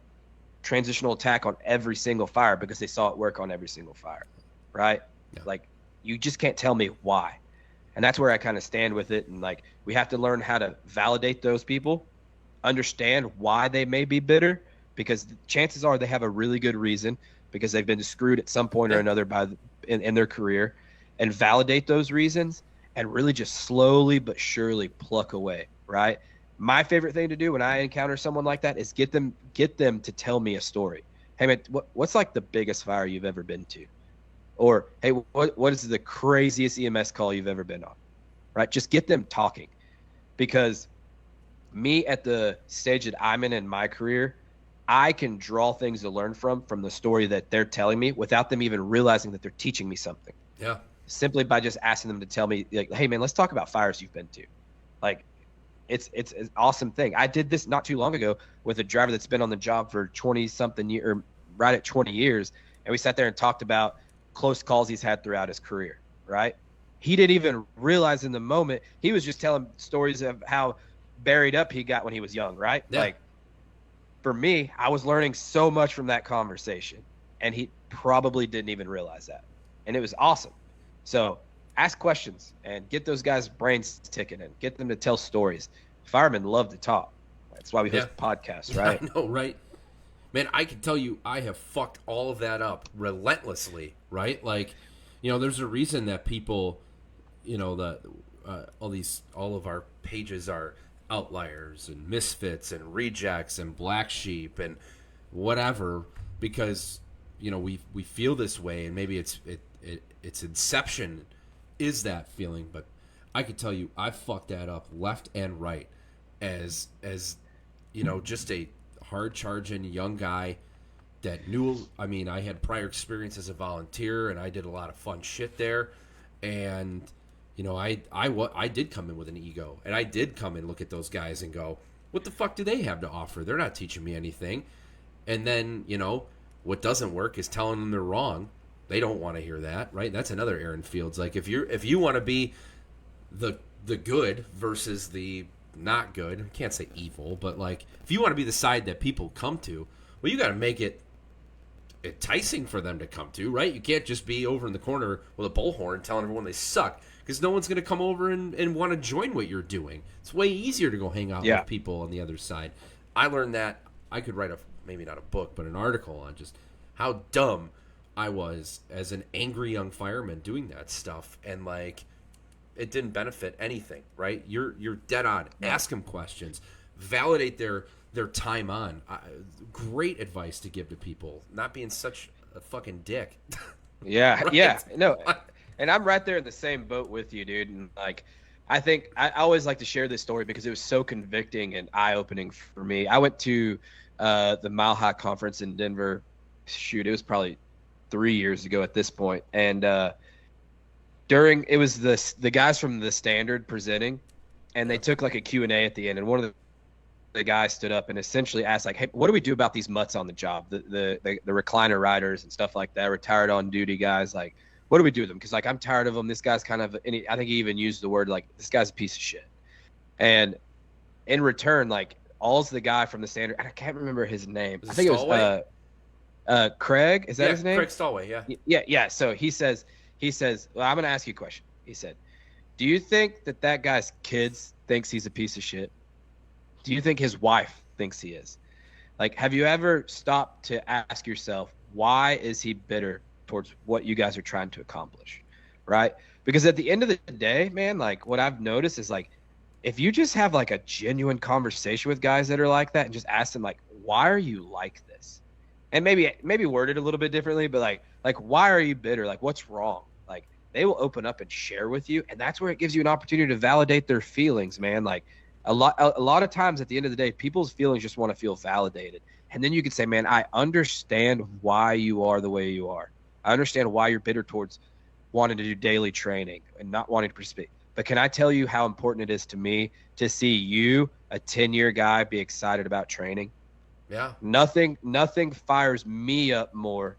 transitional attack on every single fire because they saw it work on every single fire, right? Yeah. Like, you just can't tell me why. And that's where I kind of stand with it. And like, we have to learn how to validate those people, understand why they may be bitter, because chances are they have a really good reason, because they've been screwed at some point or another in their career, and validate those reasons and really just slowly but surely pluck away, right? My favorite thing to do when I encounter someone like that is get them to tell me a story. Hey man, what's like the biggest fire you've ever been to? Or, hey, what is the craziest EMS call you've ever been on? Right? Just get them talking. Because me at the stage that I'm in my career, I can draw things to learn from the story that they're telling me without them even realizing that they're teaching me something. Yeah. Simply by just asking them to tell me, like, hey man, let's talk about fires you've been to. Like, it's an awesome thing. I did this not too long ago with a driver that's been on the job for 20-something years, or right at 20 years. And we sat there and talked about close calls he's had throughout his career, right? He didn't even realize in the moment. He was just telling stories of how buried up he got when he was young, right? Yeah. Like, for me, I was learning so much from that conversation, and he probably didn't even realize that. And it was awesome. So ask questions and get those guys' brains ticking and get them to tell stories. Firemen love to talk. That's why we host podcasts, right? I know, right? Man, I can tell you I have fucked all of that up relentlessly, right? Like, you know, there's a reason that people, you know, all of our pages are outliers and misfits and rejects and black sheep and whatever, because, you know, we feel this way, and maybe its inception is that feeling, but I can tell you I fucked that up left and right as you know, just a hard charging young guy that knew. I mean, I had prior experience as a volunteer, and I did a lot of fun shit there, and you know, I did come in with an ego, and I did come and look at those guys and go, what the fuck do they have to offer? They're not teaching me anything. And then, you know, what doesn't work is telling them they're wrong. They don't want to hear that, right? That's another Aaron Fields. Like, if you want to be the good versus the not good, I can't say evil, but like, if you want to be the side that people come to, well, you got to make it enticing for them to come to, right? You can't just be over in the corner with a bullhorn telling everyone they suck, because no one's going to come over and want to join what you're doing. It's way easier to go hang out with people on the other side. I learned that. I could write maybe not a book, but an article on just how dumb I was as an angry young fireman doing that stuff. And like, it didn't benefit anything, right? You're dead on. Ask them questions, validate their time on. Great advice to give to people. Not being such a fucking dick. Yeah, Right? yeah, no, and I'm right there in the same boat with you, dude. And like, I think I always like to share this story because it was so convicting and eye-opening for me. I went to the Mile High Conference in Denver. Shoot, it was probably 3 years ago at this point, and it was the guys from the Standard presenting, and they took like a Q&A at the end, and one of the guys stood up and essentially asked like, hey, what do we do about these mutts on the job, the recliner riders and stuff like that, retired on duty guys? Like, what do we do with them? Because like, I'm tired of them. This guy's kind of, and I think he even used the word like, this guy's a piece of shit. And in return, like, all's the guy from the Standard, and I can't remember his name. I think it was Craig. Is that his name? Craig Stallway. Yeah. So he says, well, I'm gonna ask you a question. He said, do you think that guy's kids thinks he's a piece of shit? Do you think his wife thinks he is? Like, have you ever stopped to ask yourself, why is he bitter towards what you guys are trying to accomplish? Right? Because at the end of the day, man, like, what I've noticed is like, if you just have like a genuine conversation with guys that are like that and just ask them like, why are you like this? And maybe word it a little bit differently, but like why are you bitter? Like, what's wrong? Like, they will open up and share with you, and that's where it gives you an opportunity to validate their feelings, man. Like, a lot of times at the end of the day, people's feelings just want to feel validated. And then you can say, man, I understand why you are the way you are. I understand why you're bitter towards wanting to do daily training and not wanting to participate. But can I tell you how important it is to me to see you, a 10-year guy, be excited about training? Yeah. Nothing fires me up more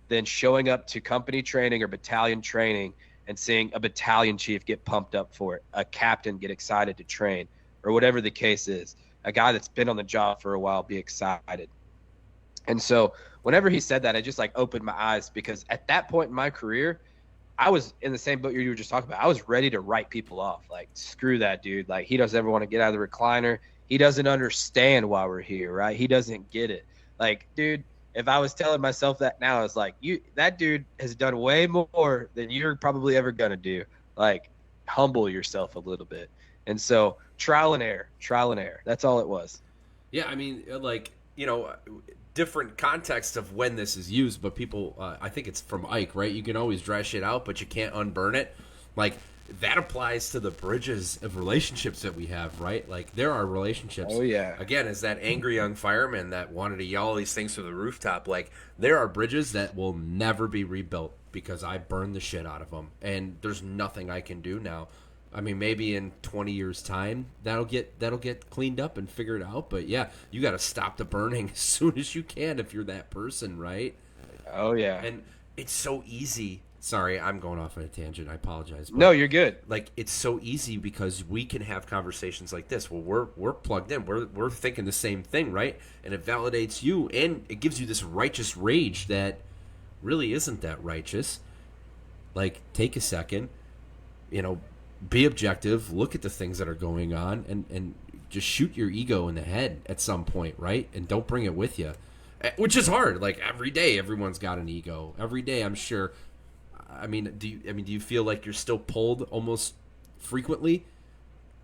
than showing up to company training or battalion training and seeing a battalion chief get pumped up for it, a captain get excited to train, or whatever the case is, a guy that's been on the job for a while be excited. And so whenever he said that, I just like opened my eyes, because at that point in my career, I was in the same boat you were just talking about. I was ready to write people off. Like, screw that dude. Like, he doesn't ever want to get out of the recliner. He doesn't understand why we're here, right? He doesn't get it. Like, dude, if I was telling myself that now, it's like, that dude has done way more than you're probably ever going to do. Like, humble yourself a little bit. And so trial and error. That's all it was. Yeah, I mean, like, different context of when this is used, but people, I think it's from Ike, right? You can always dry shit out, but you can't unburn it. Like, that applies to the bridges of relationships that we have, right? Like, there are relationships. Oh, yeah. Again, as that angry young fireman that wanted to yell all these things from the rooftop, like, there are bridges that will never be rebuilt because I burned the shit out of them, and there's nothing I can do now. I mean, maybe in 20 years' time, that'll get cleaned up and figured out. But yeah, you got to stop the burning as soon as you can if you're that person, right? Oh yeah. And it's so easy. Sorry, I'm going off on a tangent. I apologize. No, you're good. Like, it's so easy because we can have conversations like this. Well, we're plugged in. We're thinking the same thing, right? And it validates you, and it gives you this righteous rage that really isn't that righteous. Like, take a second, be objective, look at the things that are going on, and just shoot your ego in the head at some point, right? And don't bring it with you, which is hard. Like, every day, everyone's got an ego. Every day, I'm sure. I mean, do you feel like you're still pulled almost frequently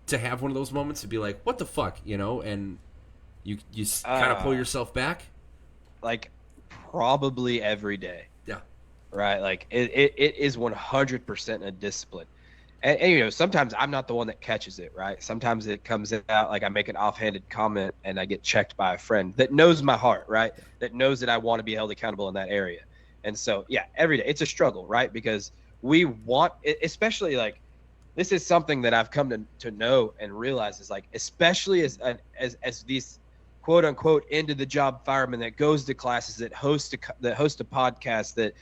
to have one of those moments to be like, what the fuck, and you kind of pull yourself back? Like, probably every day. Yeah. Right. Like, it is 100% a discipline. And sometimes I'm not the one that catches it, right? Sometimes it comes out like I make an offhanded comment and I get checked by a friend that knows my heart, right? That knows that I want to be held accountable in that area. And so, yeah, every day it's a struggle, right? Because we want, especially like, this is something that I've come to know and realize is like, especially as these quote unquote end of the job firemen that goes to classes, that host a podcast, that,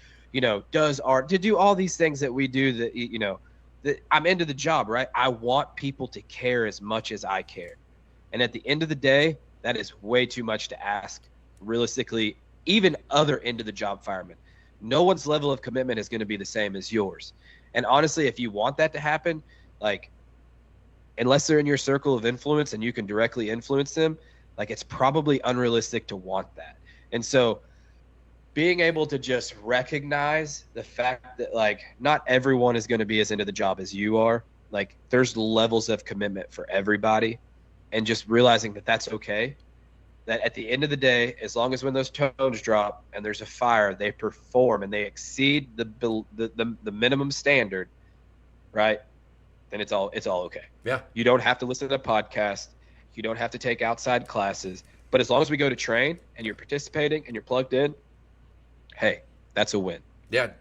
does art, to do all these things that we do, that, that I'm into the job, right? I want people to care as much as I care. And at the end of the day, that is way too much to ask. Realistically, even other end of the job firemen, no one's level of commitment is going to be the same as yours. And honestly, if you want that to happen, like, unless they're in your circle of influence and you can directly influence them, like, it's probably unrealistic to want that. And so being able to just recognize the fact that, like, not everyone is going to be as into the job as you are. Like there's levels of commitment for everybody, and just realizing that that's okay. That at the end of the day, as long as when those tones drop and there's a fire, they perform and they exceed the minimum standard, right? Then it's all okay. Yeah. You don't have to listen to a podcast. You don't have to take outside classes. But as long as we go to train and you're participating and you're plugged in, hey, that's a win. Yeah.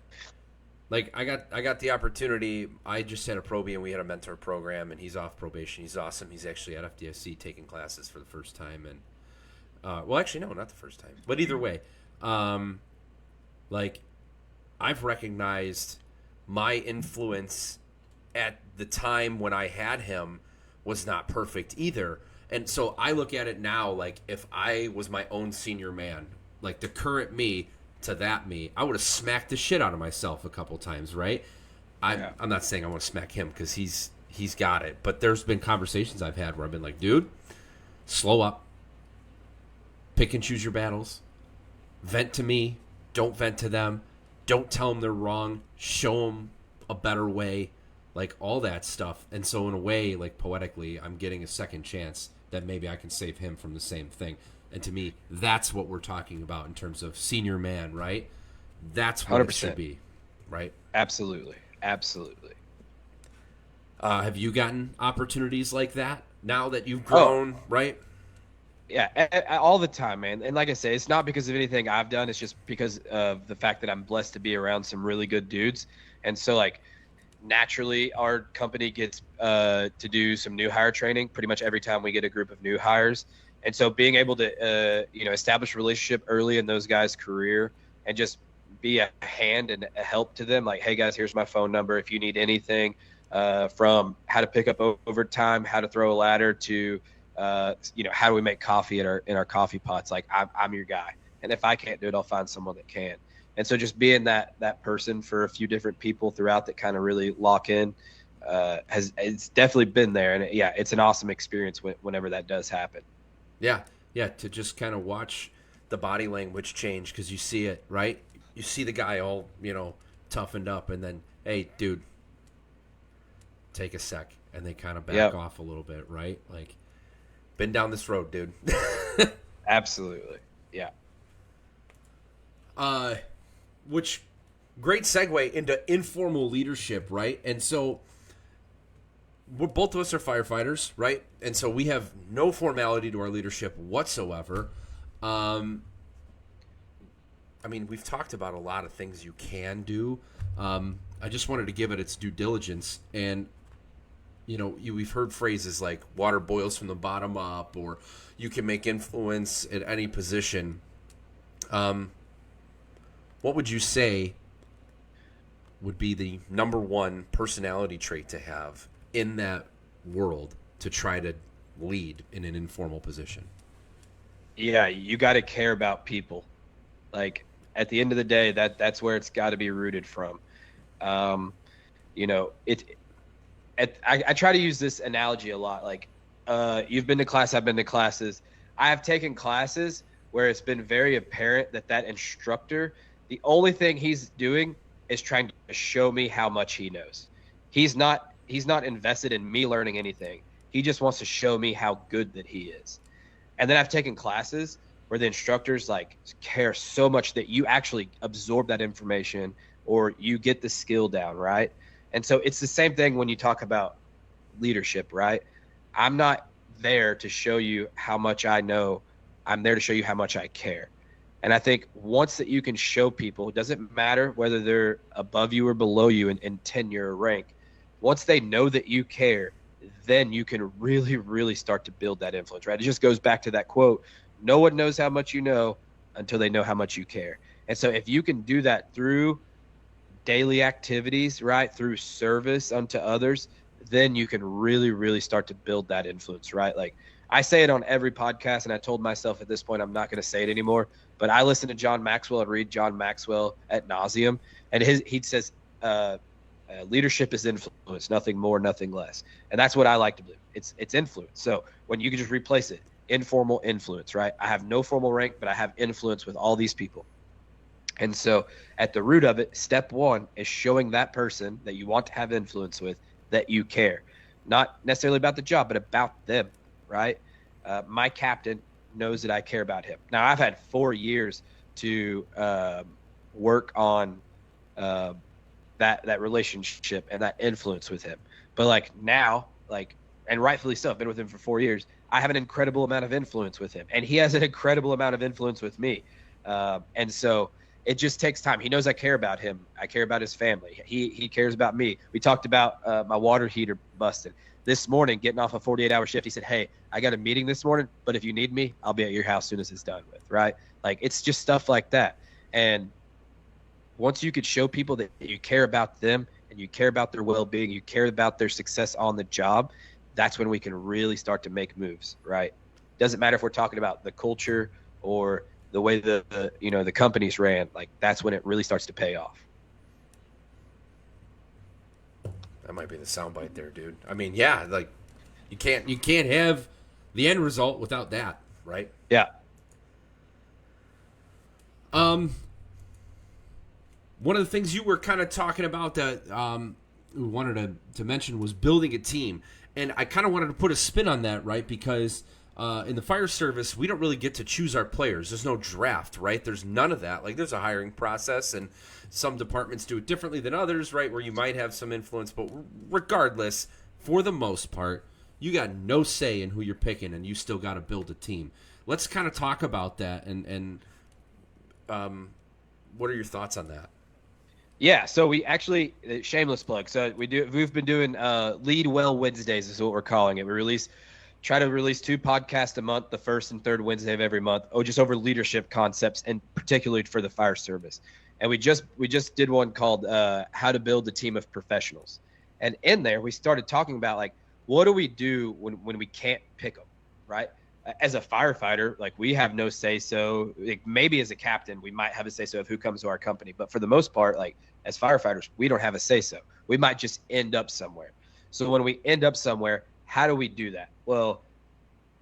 Like I got the opportunity. I just had a probie and we had a mentor program, and he's off probation. He's awesome. He's actually at FDSC taking classes for the first time, and well, actually, no, not the first time. But either way, like, I've recognized my influence at the time when I had him was not perfect either. And so I look at it now like if I was my own senior man, like the current me to that me, I would have smacked the shit out of myself a couple times, right? I'm not saying I want to smack him because he's got it. But there's been conversations I've had where I've been like, dude, slow up. Pick and choose your battles. Vent to me. Don't vent to them. Don't tell them they're wrong. Show them a better way. Like all that stuff. And so in a way, like poetically, I'm getting a second chance that maybe I can save him from the same thing. And to me, that's what we're talking about in terms of senior man, right? That's what 100%. It should be, right? Absolutely. Absolutely. Have you gotten opportunities like that now that you've grown, right? Yeah, all the time, man. And like I say, it's not because of anything I've done. It's just because of the fact that I'm blessed to be around some really good dudes. And so, like, naturally, our company gets to do some new hire training pretty much every time we get a group of new hires. And so being able to, establish a relationship early in those guys' career and just be a hand and a help to them. Like, hey, guys, here's my phone number. If you need anything from how to pick up overtime, how to throw a ladder to – how do we make coffee in our coffee pots? Like I'm your guy. And if I can't do it, I'll find someone that can. And so just being that person for a few different people throughout that kind of really lock in it's definitely been there. And it's an awesome experience whenever that does happen. Yeah. Yeah. To just kind of watch the body language change. 'Cause you see it, right? You see the guy all, toughened up and then, hey dude, take a sec. And they kind of back off a little bit. Right. Like, been down this road, dude. Absolutely. Yeah. Which great segue into informal leadership, right? And so both of us are firefighters, right? And so we have no formality to our leadership whatsoever. We've talked about a lot of things you can do. I just wanted to give it its due diligence. And we've heard phrases like water boils from the bottom up, or you can make influence at any position. What would you say would be the number one personality trait to have in that world to try to lead in an informal position? Yeah, you got to care about people. Like at the end of the day, that's where it's got to be rooted from. I try to use this analogy a lot. Like, you've been to class, I've been to classes. I have taken classes where it's been very apparent that instructor, the only thing he's doing is trying to show me how much he knows. He's not invested in me learning anything. He just wants to show me how good that he is. And then I've taken classes where the instructors like care so much that you actually absorb that information or you get the skill down, right? And so it's the same thing when you talk about leadership, right? I'm not there to show you how much I know. I'm there to show you how much I care. And I think once that you can show people, it doesn't matter whether they're above you or below you in tenure or rank, once they know that you care, then you can really, really start to build that influence, right? It just goes back to that quote, no one knows how much you know until they know how much you care. And so if you can do that through daily activities, right, through service unto others, then you can really, really start to build that influence, right? Like I say it on every podcast, and I told myself at this point I'm not going to say it anymore, but I listen to John Maxwell and read John Maxwell ad nauseum, and he says leadership is influence, nothing more, nothing less. And that's what I like to do. It's influence. So when you can just replace it, informal influence, right? I have no formal rank, but I have influence with all these people. And so at the root of it, step one is showing that person that you want to have influence with that you care, not necessarily about the job, but about them, right? My captain knows that I care about him. Now, I've had 4 years to work on that relationship and that influence with him. But like now, like, and rightfully so, I've been with him for 4 years. I have an incredible amount of influence with him, and he has an incredible amount of influence with me. And so it just takes time. He knows I care about him. I care about his family. He cares about me. We talked about my water heater busted this morning, getting off a 48-hour shift. He said, "Hey, I got a meeting this morning, but if you need me, I'll be at your house as soon as it's done with." Right? Like, it's just stuff like that. And once you could show people that you care about them and you care about their well-being, you care about their success on the job, that's when we can really start to make moves, right? Doesn't matter if we're talking about the culture or the way the companies ran. Like, that's when it really starts to pay off. That might be the soundbite there, dude. I mean, yeah, like you can't have the end result without that, right? Yeah. One of the things you were kind of talking about that we wanted to mention was building a team. And I kind of wanted to put a spin on that, right? Because in the fire service, we don't really get to choose our players. There's no draft, right? There's none of that. Like, there's a hiring process, and some departments do it differently than others, right? Where you might have some influence. But regardless, for the most part, you got no say in who you're picking, and you still got to build a team. Let's kind of talk about that, and what are your thoughts on that? Yeah, so we actually, shameless plug. So we've been doing Lead Well Wednesdays is what we're calling it. Try to release 2 podcasts a month, the first and third Wednesday of every month, just over leadership concepts, and particularly for the fire service. And we just did one called How to Build a Team of Professionals. And in there, we started talking about, like, what do we do when we can't pick them, right? As a firefighter, like, we have no say-so. Like, maybe as a captain, we might have a say-so of who comes to our company. But for the most part, like, as firefighters, we don't have a say-so. We might just end up somewhere. So when we end up somewhere, how do we do that? Well,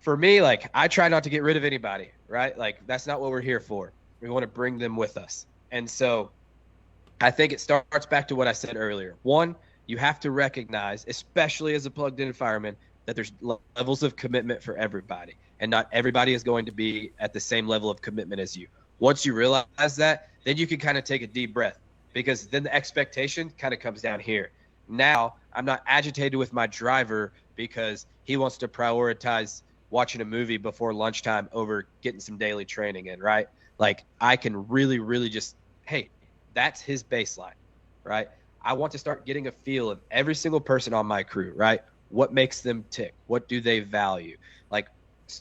for me, like, I try not to get rid of anybody, right? Like, that's not what we're here for. We want to bring them with us. And so I think it starts back to what I said earlier. One, you have to recognize, especially as a plugged-in fireman, that there's levels of commitment for everybody. And not everybody is going to be at the same level of commitment as you. Once you realize that, then you can kind of take a deep breath, because then the expectation kind of comes down here. Now, I'm not agitated with my driver because he wants to prioritize watching a movie before lunchtime over getting some daily training in, right? Like, I can really, really just, hey, that's his baseline, right? I want to start getting a feel of every single person on my crew, right? What makes them tick? What do they value?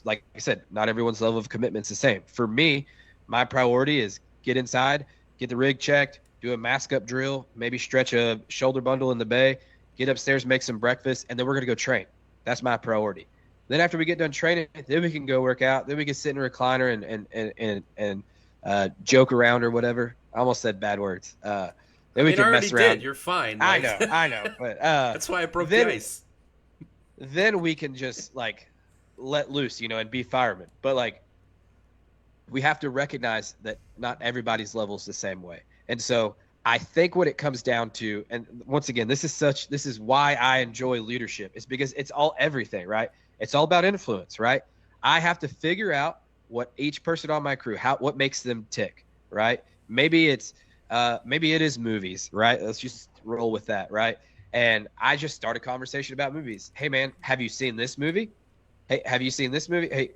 Like I said, not everyone's level of commitment is the same. For me, my priority is get inside, get the rig checked, do a mask up drill, maybe stretch a shoulder bundle in the bay, get upstairs, make some breakfast, and then we're going to go train. That's my priority. Then after we get done training, then we can go work out. Then we can sit in a recliner and joke around or whatever. I almost said bad words. Then we can mess around. Did. You're fine. Like, I know. But that's why I broke the ice. Then we can just, like, let loose, and be firemen. But, like, we have to recognize that not everybody's level is the same way. And so I think what it comes down to, and once again, this is why I enjoy leadership, is because it's all everything, right? It's all about influence, right? I have to figure out what each person on my crew, what makes them tick, right? Maybe it is movies, right? Let's just roll with that, right? And I just start a conversation about movies. Hey, man, have you seen this movie? Hey, have you seen this movie? Hey,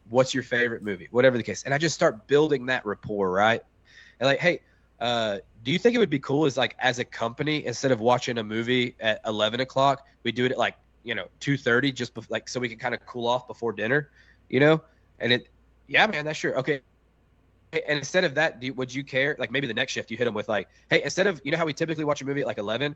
what's your favorite movie? Whatever the case. And I just start building that rapport, right? And like, hey, do you think it would be cool as a company, instead of watching a movie at 11 o'clock, we do it at 2:30, just so we can kind of cool off before dinner, And yeah, man, that's sure. Okay. And instead of that, would you care? Like, maybe the next shift you hit them with, like, hey, instead of, how we typically watch a movie at 11,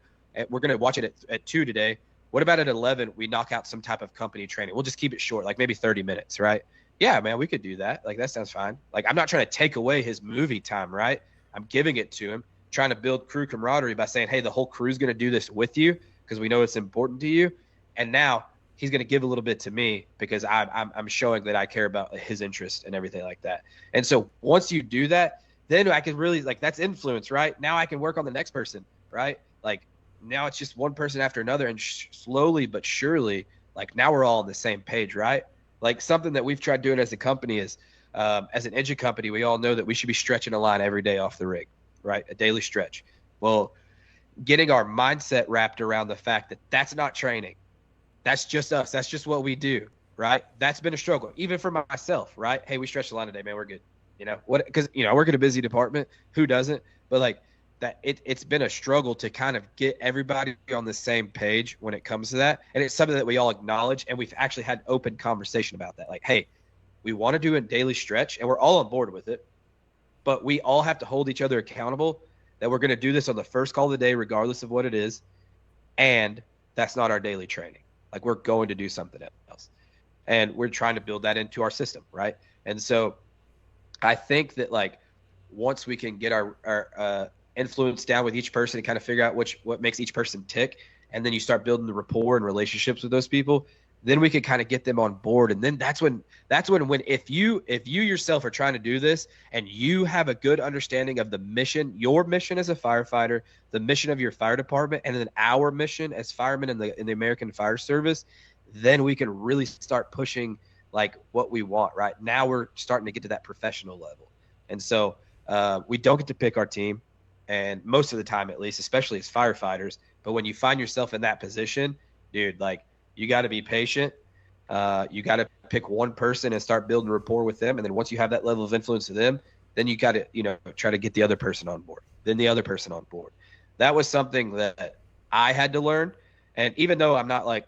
we're going to watch it at 2 today. What about at 11, we knock out some type of company training? We'll just keep it short, like maybe 30 minutes, right? Yeah, man, we could do that. Like, that sounds fine. Like, I'm not trying to take away his movie time, right? I'm giving it to him, trying to build crew camaraderie by saying, hey, the whole crew's going to do this with you because we know it's important to you. And now he's going to give a little bit to me because I'm showing that I care about his interest and everything like that. And so once you do that, then I can really, that's influence, right? Now I can work on the next person, right? Like, now it's just one person after another, and slowly but surely, like now we're all on the same page, right? Like something that we've tried doing as a company is, as an engine company, we all know that we should be stretching a line every day off the rig, right? A daily stretch. Well, getting our mindset wrapped around the fact that that's not training. That's just us. That's just what we do, right? That's been a struggle, even for myself, right? Hey, we stretched the line today, man. We're good. You know what? Because I work in a busy department. Who doesn't? But like that, it's been a struggle to kind of get everybody on the same page when it comes to that, and it's something that we all acknowledge, and we've actually had open conversation about that. Like, hey, we want to do a daily stretch, and we're all on board with it, but we all have to hold each other accountable that we're going to do this on the first call of the day, regardless of what it is, and that's not our daily training. Like we're going to do something else, and we're trying to build that into our system, right? And so I think that like once we can get our influence down with each person and kind of figure out what makes each person tick, and then you start building the rapport and relationships with those people, then we can kind of get them on board. And then that's when if you yourself are trying to do this and you have a good understanding of the mission, your mission as a firefighter, the mission of your fire department, and then our mission as firemen in the American Fire Service, then we can really start pushing like what we want. Right now we're starting to get to that professional level. And so we don't get to pick our team, and most of the time, at least, especially as firefighters. But when you find yourself in that position, dude, like you got to be patient. You got to pick one person and start building rapport with them. And then once you have that level of influence to them, then you got to, try to get the other person on board, then the other person on board. That was something that I had to learn. And even though I'm not like,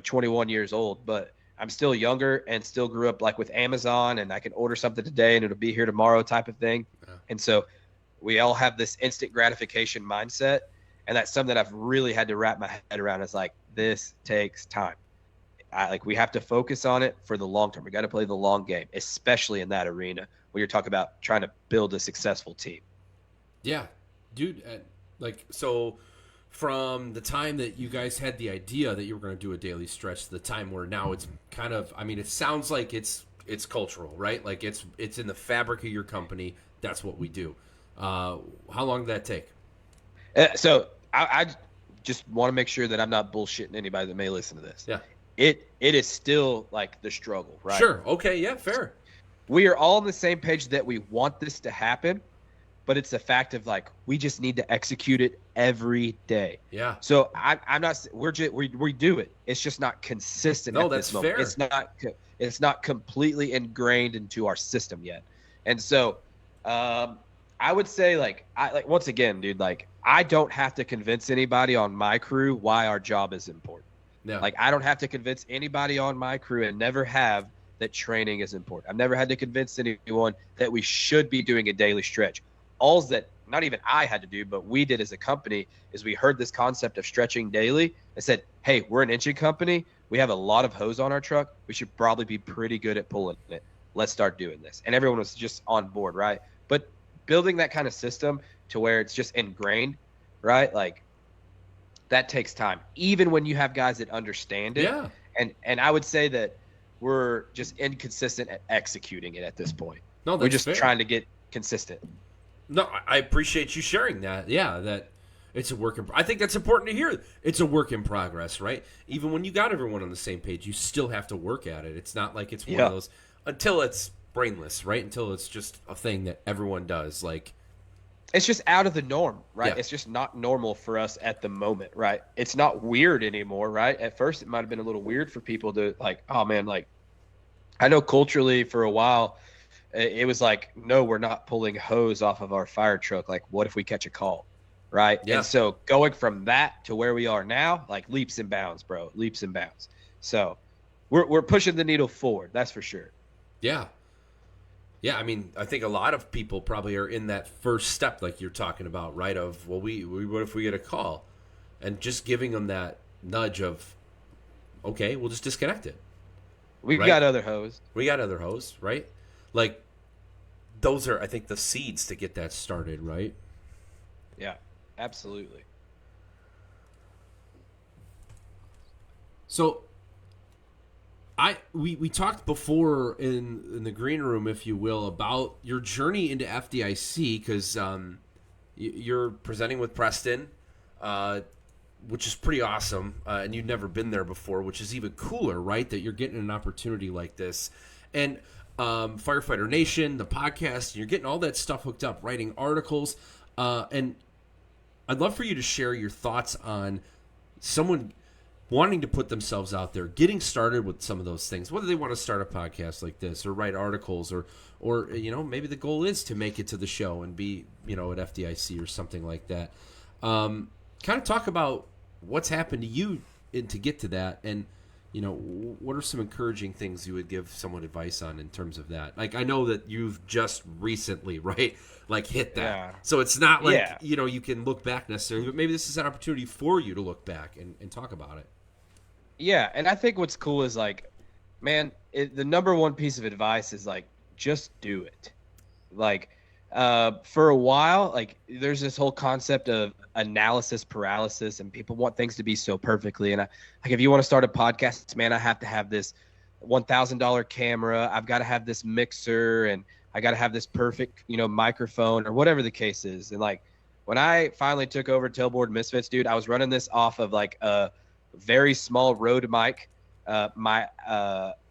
21 years old, but I'm still younger and still grew up like with Amazon, and I can order something today and it'll be here tomorrow type of thing. Yeah. And so we all have this instant gratification mindset. And that's something that I've really had to wrap my head around. Is like, this takes time. We have to focus on it for the long term. We got to play the long game, especially in that arena when you're talking about trying to build a successful team. Yeah, dude. So from the time that you guys had the idea that you were going to do a daily stretch to the time where now it's kind of, it sounds like it's cultural, right? Like it's in the fabric of your company. That's what we do. How long did that take? So I just want to make sure that I'm not bullshitting anybody that may listen to this. Yeah. It is still like the struggle, right? Sure. Okay. Yeah. Fair. We are all on the same page that we want this to happen, but it's a fact of like, we just need to execute it every day. Yeah. So I'm not, we do it. It's just not consistent. No, at that's this moment. fair. It's not completely ingrained into our system yet. And so, I would say once again, dude, like I don't have to convince anybody on my crew why our job is important. Yeah. Like I don't have to convince anybody on my crew, and never have, that training is important. I've never had to convince anyone that we should be doing a daily stretch. All's that not even I had to do, but we did as a company, is we heard this concept of stretching daily and said, hey, we're an engine company. We have a lot of hose on our truck. We should probably be pretty good at pulling it. Let's start doing this. And everyone was just on board, right? But building that kind of system to where it's just ingrained, right? Like that takes time, even when you have guys that understand it. Yeah. And I would say that we're just inconsistent at executing it at this point. No, that's we're just fair. trying to get consistent. No, I appreciate you sharing that. Yeah, that it's a work in. I think that's important to hear. It's a work in progress, right? Even when you got everyone on the same page, you still have to work at it. It's not like it's one of those until it's brainless, right? Until it's just a thing that everyone does. Like it's just out of the norm, right? Yeah. It's just not normal for us at the moment, right? It's not weird anymore, right? At first, it might have been a little weird for people to like, oh man, like I know culturally for a while, it was like, no, we're not pulling hose off of our fire truck. Like, what if we catch a call, right? Yeah. And so going from that to where we are now, like leaps and bounds, bro, leaps and bounds. So we're pushing the needle forward, that's for sure. Yeah. Yeah, I think a lot of people probably are in that first step like you're talking about, right? Of, well, we what if we get a call? And just giving them that nudge of, okay, we'll just disconnect it. We've got other hose. We got other hose, right? Like, those are, I think, the seeds to get that started, right? Yeah, absolutely. So we talked before in the green room, if you will, about your journey into FDIC, because you're presenting with Preston. which is pretty awesome, and you've never been there before, which is even cooler, right? That you're getting an opportunity like this. And Firefighter Nation, the podcast, you're getting all that stuff hooked up, writing articles. And I'd love for you to share your thoughts on someone wanting to put themselves out there, getting started with some of those things, whether they want to start a podcast like this or write articles or maybe the goal is to make it to the show and be, at FDIC or something like that. Kind of talk about what's happened to you to get to that, and what are some encouraging things you would give someone advice on in terms of that? Like, I know that you've just recently, right, like hit that. Yeah. So it's not like, you can look back necessarily, but maybe this is an opportunity for you to look back and talk about it. Yeah, and I think what's cool is, like, man, the number one piece of advice is, like, just do it. Like, for a while, like, there's this whole concept of analysis paralysis, and people want things to be so perfectly. And if you want to start a podcast, man, I have to have this $1,000 camera. I've got to have this mixer, and I got to have this perfect, microphone, or whatever the case is. And, like, when I finally took over Tailboard Misfits, dude, I was running this off of, like, a very small Rode mic, my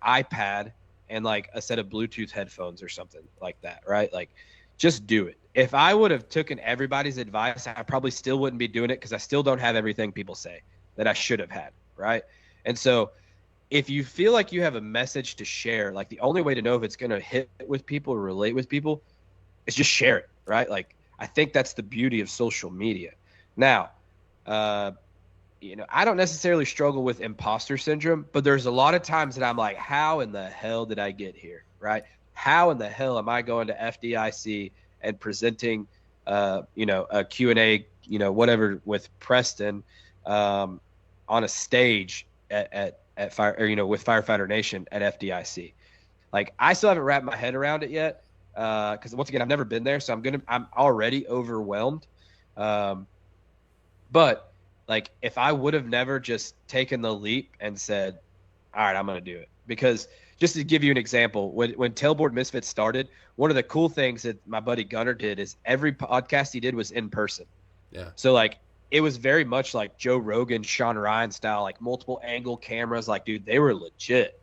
iPad, and, like, a set of Bluetooth headphones or something like that, right? Like, just do it. If I would have taken everybody's advice, I probably still wouldn't be doing it, because I still don't have everything people say that I should have had, right? And so if you feel like you have a message to share, like, the only way to know if it's going to hit with people or relate with people is just share it, right? Like, I think that's the beauty of social media. Now, I don't necessarily struggle with imposter syndrome, but there's a lot of times that I'm like, how in the hell did I get here, right? How in the hell am I going to FDIC and presenting, a Q&A, whatever, with Preston on a stage at Fire, or, with Firefighter Nation at FDIC? Like, I still haven't wrapped my head around it yet, because once again, I've never been there, so I'm already overwhelmed. But, like, if I would have never just taken the leap and said, all right, I'm going to do it. Because just to give you an example, when Tailboard Misfits started, one of the cool things that my buddy Gunner did is every podcast he did was in person. Yeah. So, like, it was very much like Joe Rogan, Sean Ryan style, like multiple angle cameras. Like, dude, they were legit.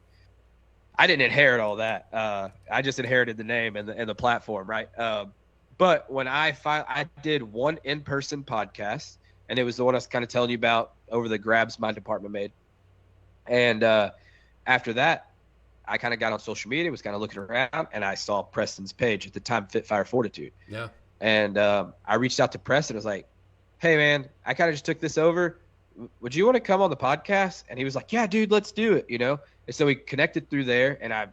I didn't inherit all that. I just inherited the name and the platform, right? But when I did one in-person podcast, and it was the one I was kind of telling you about over the grabs my department made. And after that, I kind of got on social media, was kind of looking around, and I saw Preston's page at the time, Fit Fire Fortitude. Yeah. And I reached out to Preston. I was like, hey, man, I kind of just took this over. Would you want to come on the podcast? And he was like, yeah, dude, let's do it, And so we connected through there, and I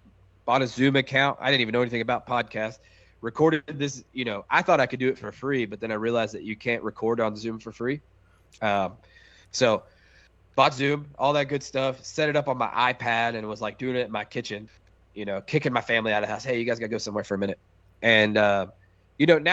bought a Zoom account. I didn't even know anything about podcasts. Recorded this, I thought I could do it for free, but then I realized that you can't record on Zoom for free. So bought Zoom, all that good stuff, set it up on my iPad, and was like doing it in my kitchen, kicking my family out of the house. Hey, you guys got to go somewhere for a minute. And, now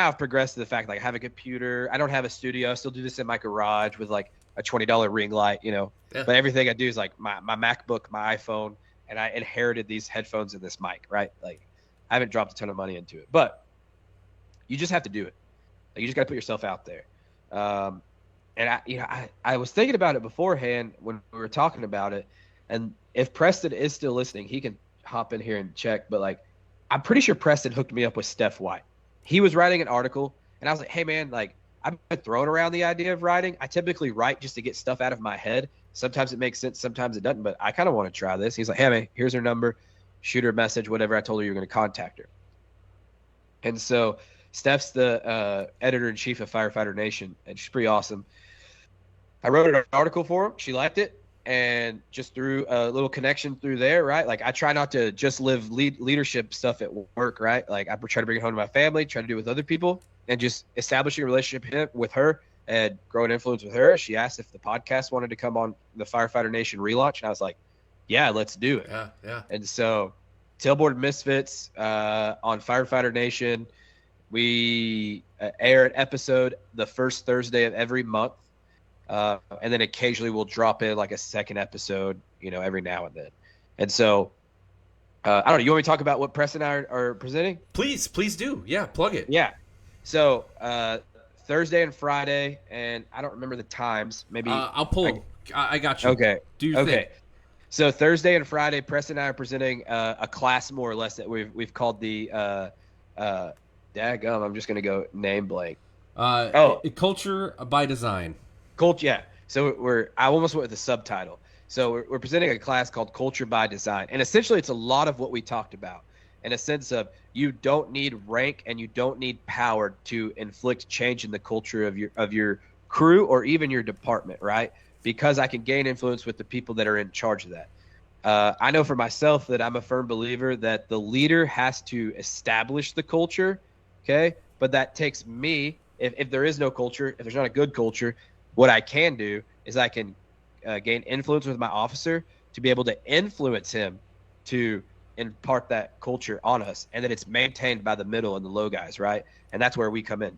I've progressed to the fact, like, I have a computer. I don't have a studio. I still do this in my garage with, like, a $20 ring light, Yeah. But everything I do is, like, my MacBook, my iPhone, and I inherited these headphones and this mic, right? Like, I haven't dropped a ton of money into it. But you just have to do it. Like, you just got to put yourself out there. And I was thinking about it beforehand when we were talking about it, and if Preston is still listening, he can hop in here and check. But, like, I'm pretty sure Preston hooked me up with Steph White. He was writing an article, and I was like, hey, man, like, I've been throwing around the idea of writing. I typically write just to get stuff out of my head. Sometimes it makes sense, sometimes it doesn't, but I kind of want to try this. He's like, hey, man, here's her number. Shoot her a message, whatever. I told her you were going to contact her. And so Steph's the editor-in-chief of Firefighter Nation, and she's pretty awesome. I wrote an article for him. She liked it, and just through a little connection through there, right? Like, I try not to just live leadership stuff at work, right? Like, I try to bring it home to my family, try to do it with other people, and just establishing a relationship with her and growing influence with her. She asked if the podcast wanted to come on the Firefighter Nation relaunch, and I was like, yeah, let's do it. Yeah. And so Tailboard Misfits on Firefighter Nation, we air an episode the first Thursday of every month. And then occasionally we'll drop in like a second episode, every now and then. And so, I don't know, you want me to talk about what Preston and I are presenting? Please do. Yeah, plug it. Yeah. So, Thursday and Friday, and I don't remember the times. Maybe I'll pull them. I got you. Okay. Do your thing. So Thursday and Friday, Preston and I are presenting a class more or less that we've called the daggum. I'm just gonna go name blank. Culture by design. Culture. Yeah. So I almost went with the subtitle. So we're presenting a class called Culture by Design, and essentially it's a lot of what we talked about, in a sense of you don't need rank and you don't need power to inflict change in the culture of your crew or even your department, right? Because I can gain influence with the people that are in charge of that. I know for myself that I'm a firm believer that the leader has to establish the culture, okay? But that takes me, if there is no culture, if there's not a good culture, what I can do is I can gain influence with my officer to be able to influence him to impart that culture on us, and that it's maintained by the middle and the low guys, right? And that's where we come in.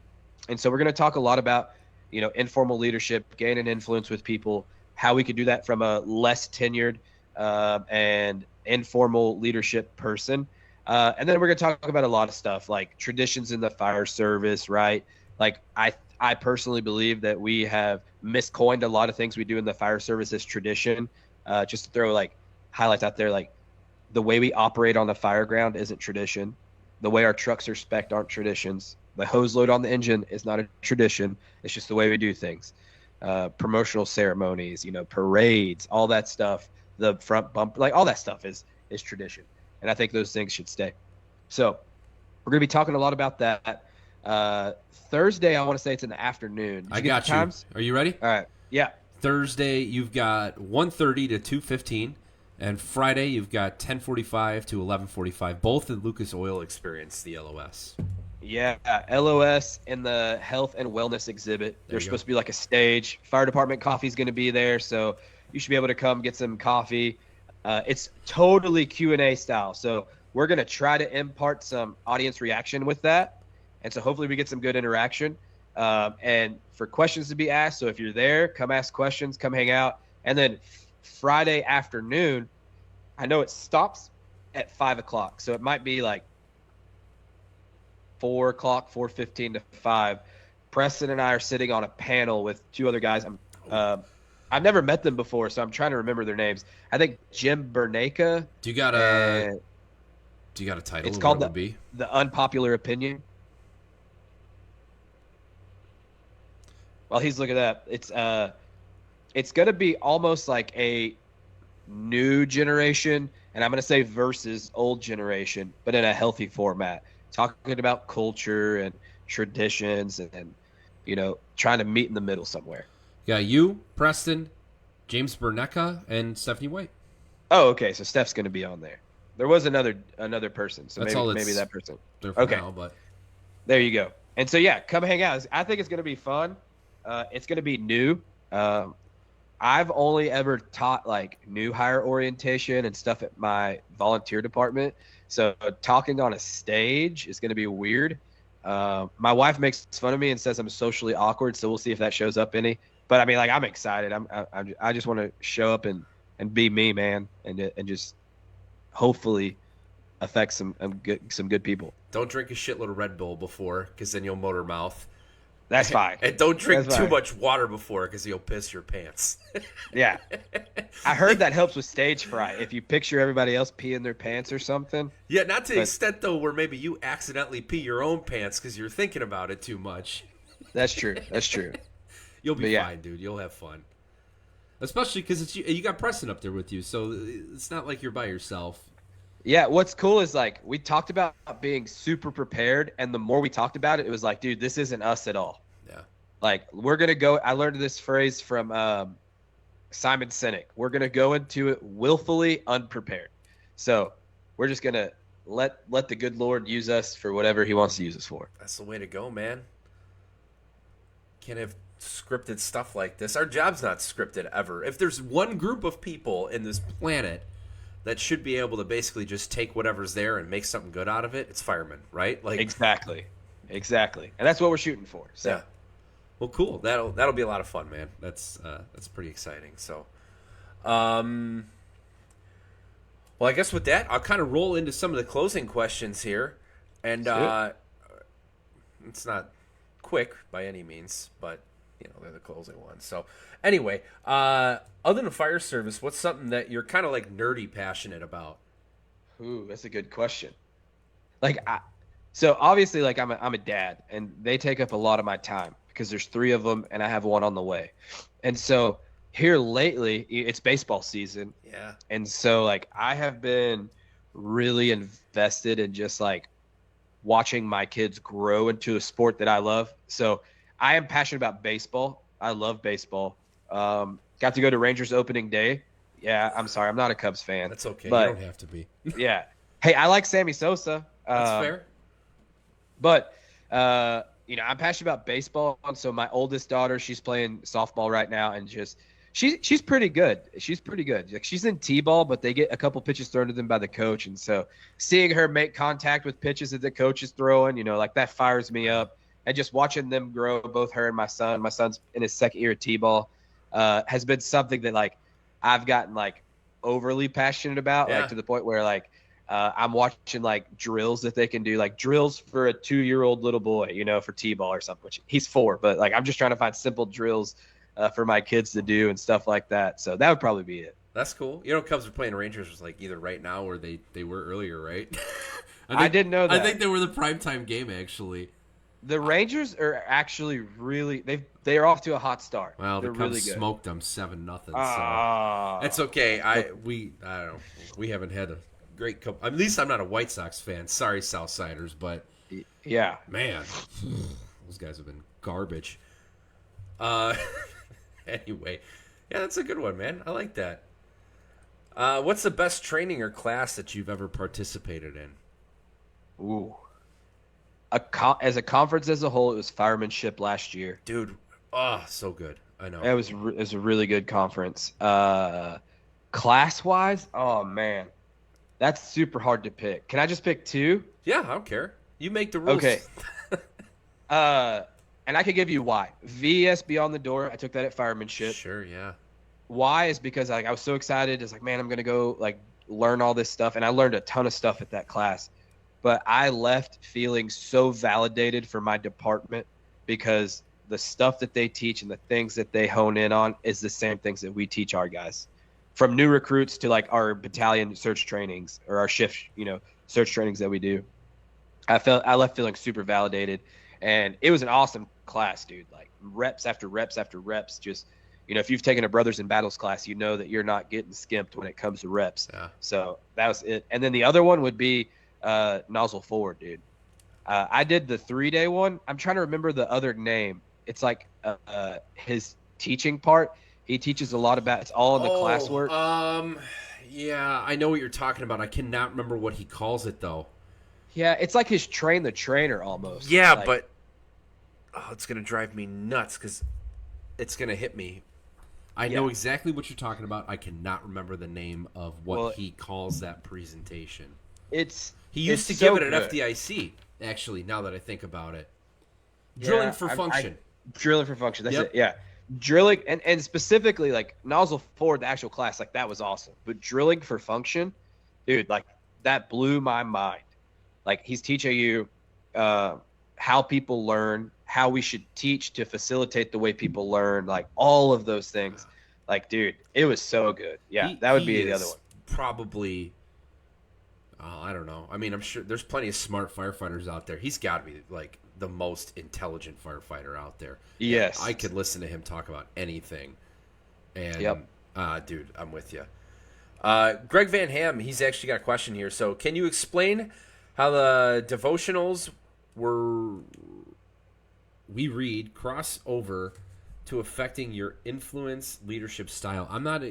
And so we're going to talk a lot about, informal leadership, gaining influence with people, how we could do that from a less tenured and informal leadership person. And then we're going to talk about a lot of stuff like traditions in the fire service, right? Like I personally believe that we have miscoined a lot of things we do in the fire service as tradition. Just to throw like highlights out there, like the way we operate on the fire ground isn't tradition. The way our trucks are spec'd aren't traditions. The hose load on the engine is not a tradition. It's just the way we do things. Promotional ceremonies, parades, all that stuff, the front bump, like all that stuff is tradition. And I think those things should stay. So we're going to be talking a lot about that. Thursday, I want to say it's in the afternoon. I got you. Times? Are you ready? All right. Yeah. Thursday, you've got 1:30 to 2:15. And Friday, you've got 10:45 to 11:45. Both in Lucas Oil Experience, the LOS. Yeah, LOS in the health and wellness exhibit. There's supposed to be like a stage. Fire department coffee is going to be there, so you should be able to come get some coffee. It's totally Q&A style, so we're going to try to impart some audience reaction with that, and so hopefully we get some good interaction. And for questions to be asked, so if you're there, come ask questions, come hang out. And then Friday afternoon, I know it stops at 5 o'clock, so it might be like 4 o'clock, 4:15 to 5. Preston and I are sitting on a panel with two other guys. I've never met them before, so I'm trying to remember their names. I think Jim Bernacca. Do you got a title? It's called the Unpopular Opinion. While he's looking at that, it's going to be almost like a new generation, and I'm going to say versus old generation, but in a healthy format. Talking about culture and traditions and trying to meet in the middle somewhere. Yeah, you, Preston, James Bernecca, and Stephanie White. Oh, okay. So Steph's going to be on there. There was another person, so maybe that person. Okay, now, but there you go. And so yeah, come hang out. I think it's going to be fun. It's going to be new. I've only ever taught like new hire orientation and stuff at my volunteer department. So talking on a stage is going to be weird. My wife makes fun of me and says I'm socially awkward, so we'll see if that shows up any. But I mean, like, I'm excited. I just want to show up and be me, man, and just hopefully affect some good people. Don't drink a shitload of Red Bull before, because then you'll motor mouth. That's fine. And don't drink too much water before, because you'll piss your pants. Yeah. I heard that helps with stage fright. If you picture everybody else peeing their pants or something. Yeah, not to the extent, though, where maybe you accidentally pee your own pants because you're thinking about it too much. That's true. That's true. You'll be fine, dude. You'll have fun. Especially because you got Preston up there with you, so it's not like you're by yourself. Yeah, what's cool is, like, we talked about being super prepared, and the more we talked about it, it was like, dude, this isn't us at all. Yeah. Like, we're going to go – I learned this phrase from Simon Sinek. We're going to go into it willfully unprepared. So we're just going to let the good Lord use us for whatever he wants to use us for. That's the way to go, man. Can't have scripted stuff like this. Our job's not scripted ever. If there's one group of people in this planet – that should be able to basically just take whatever's there and make something good out of it, it's firemen, right? Like Exactly. And that's what we're shooting for. So. Yeah. Well, cool. That'll be a lot of fun, man. That's pretty exciting. So, well, I guess with that, I'll kind of roll into some of the closing questions here, and it's not quick by any means, but they're the closing ones. So anyway, other than fire service, what's something that you're kind of like nerdy passionate about? Ooh, that's a good question. Like, so obviously, like I'm a dad, and they take up a lot of my time because there's 3 of them, and I have one on the way. And so here lately, it's baseball season. Yeah. And so like I have been really invested in just like watching my kids grow into a sport that I love. So I am passionate about baseball. I love baseball. Got to go to Rangers opening day. Yeah, I'm sorry, I'm not a Cubs fan. That's okay. But, you don't have to be. Yeah. Hey, I like Sammy Sosa. That's fair. But I'm passionate about baseball. And so my oldest daughter, she's playing softball right now, and just she's pretty good. She's pretty good. Like, she's in T-ball, but they get a couple pitches thrown to them by the coach, and so seeing her make contact with pitches that the coach is throwing, like that fires me up. And just watching them grow, both her and my son. My son's in his 2nd year of T-ball, has been something that like I've gotten like overly passionate about, like to the point where like I'm watching like drills that they can do, like drills for a 2-year-old little boy, for T-ball or something, which he's 4, but like I'm just trying to find simple drills for my kids to do and stuff like that. So that would probably be it. That's cool. Cubs are playing Rangers was like either right now or they were earlier, right? I didn't know that. I think they were the primetime game actually. The Rangers are actually really they are off to a hot start. Well, they're the Cubs really good. smoked them 7-0. So it's okay. I don't know. We haven't had a great couple. At least I'm not a White Sox fan. Sorry, Southsiders, but yeah, man, those guys have been garbage. Anyway, yeah, that's a good one, man. I like that. What's the best training or class that you've ever participated in? Ooh. As a conference as a whole, it was firemanship last year. Dude, so good. I know. It was a really good conference. Class-wise, oh, man. That's super hard to pick. Can I just pick 2? Yeah, I don't care. You make the rules. Okay. And I could give you why. VES Beyond the Door, I took that at firemanship. Sure, yeah. Why is because I was so excited. It's like, man, I'm going to go like learn all this stuff. And I learned a ton of stuff at that class. But I left feeling so validated for my department because the stuff that they teach and the things that they hone in on is the same things that we teach our guys. From new recruits to like our battalion search trainings or our shift, search trainings that we do. I left feeling super validated, and it was an awesome class, dude. Like reps after reps after reps. Just, if you've taken a Brothers in Battles class, you know that you're not getting skimped when it comes to reps. Yeah. So that was it. And then the other one would be nozzle forward, dude. I did the 3-day one. I'm trying to remember the other name. It's like his teaching part. He teaches a lot about. It's all in the classwork. Yeah, I know what you're talking about. I cannot remember what he calls it though. Yeah, it's like his train the trainer almost. Yeah, like, but it's gonna drive me nuts because it's gonna hit me. I know exactly what you're talking about. I cannot remember the name of what he calls that presentation. He used to give it at FDIC, actually, now that I think about it. Drilling for function. Drilling for function. That's it. Yeah. Drilling, and specifically, like, nozzle forward, the actual class, like, that was awesome. But drilling for function, dude, like, that blew my mind. Like, he's teaching you how people learn, how we should teach to facilitate the way people learn, like, all of those things. Like, dude, it was so good. Yeah, that would be the other one. Probably... I don't know. I mean, I'm sure there's plenty of smart firefighters out there. He's got to be like the most intelligent firefighter out there. Yes. I could listen to him talk about anything. And, dude, I'm with you. Greg Van Ham, he's actually got a question here. So, can you explain how the devotionals we read cross over to affecting your influence, leadership style? I'm not,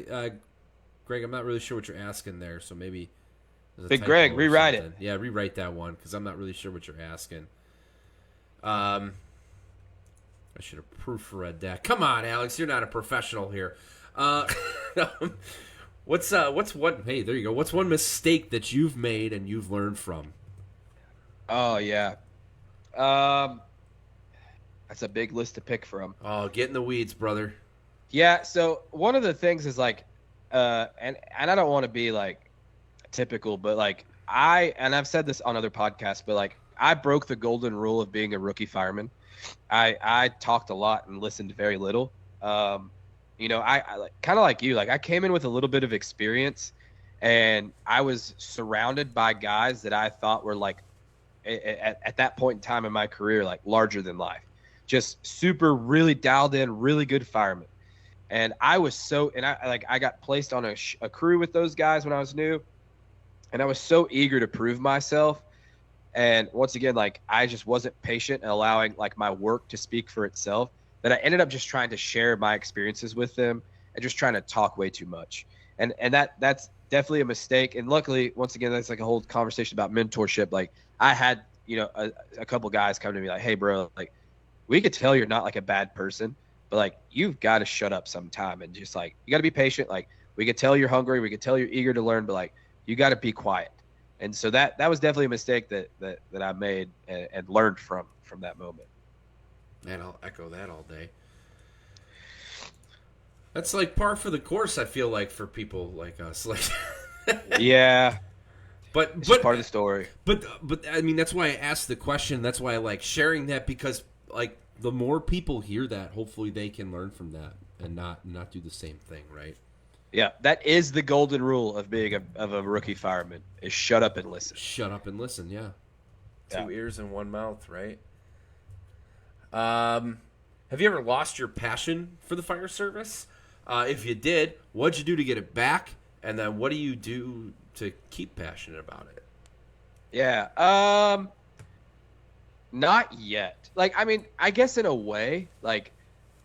Greg, I'm not really sure what you're asking there. So maybe. Big Greg, rewrite it. Yeah, rewrite that one because I'm not really sure what you're asking. I should have proofread that. Come on, Alex, you're not a professional here. What's one? Hey, there you go. What's one mistake that you've made and you've learned from? Oh yeah, that's a big list to pick from. Oh, get in the weeds, brother. Yeah. So one of the things is like, and I don't want to be like typical, but like I've said this on other podcasts, but like I broke the golden rule of being a rookie fireman. I talked a lot and listened very little. I like, kind of like you, like I came in with a little bit of experience, and I was surrounded by guys that I thought were like at that point in time in my career, like larger than life, just super, really dialed in, really good firemen. And I was I got placed on a crew with those guys when I was new, and I was so eager to prove myself. And once again, like I just wasn't patient and allowing like my work to speak for itself, that I ended up just trying to share my experiences with them and just trying to talk way too much. And that's definitely a mistake. And luckily, once again, that's like a whole conversation about mentorship. Like I had, a couple guys come to me like, "Hey bro, like we could tell you're not like a bad person, but like you've got to shut up sometime and just like you got to be patient. Like we could tell you're hungry, we could tell you're eager to learn, but like you got to be quiet." And so that was definitely a mistake that I made and learned from that moment. Man, I'll echo that all day. That's like par for the course, I feel like, for people like us. Like, yeah, but it's just part of the story. But I mean, that's why I asked the question. That's why I like sharing that, because like the more people hear that, hopefully they can learn from that and not do the same thing, right? Yeah, that is the golden rule of being a rookie fireman: is shut up and listen. Shut up and listen. Yeah. Two ears and one mouth, right? Have you ever lost your passion for the fire service? If you did, what'd you do to get it back? And then what do you do to keep passionate about it? Yeah. Not yet. Like, I mean, I guess in a way, like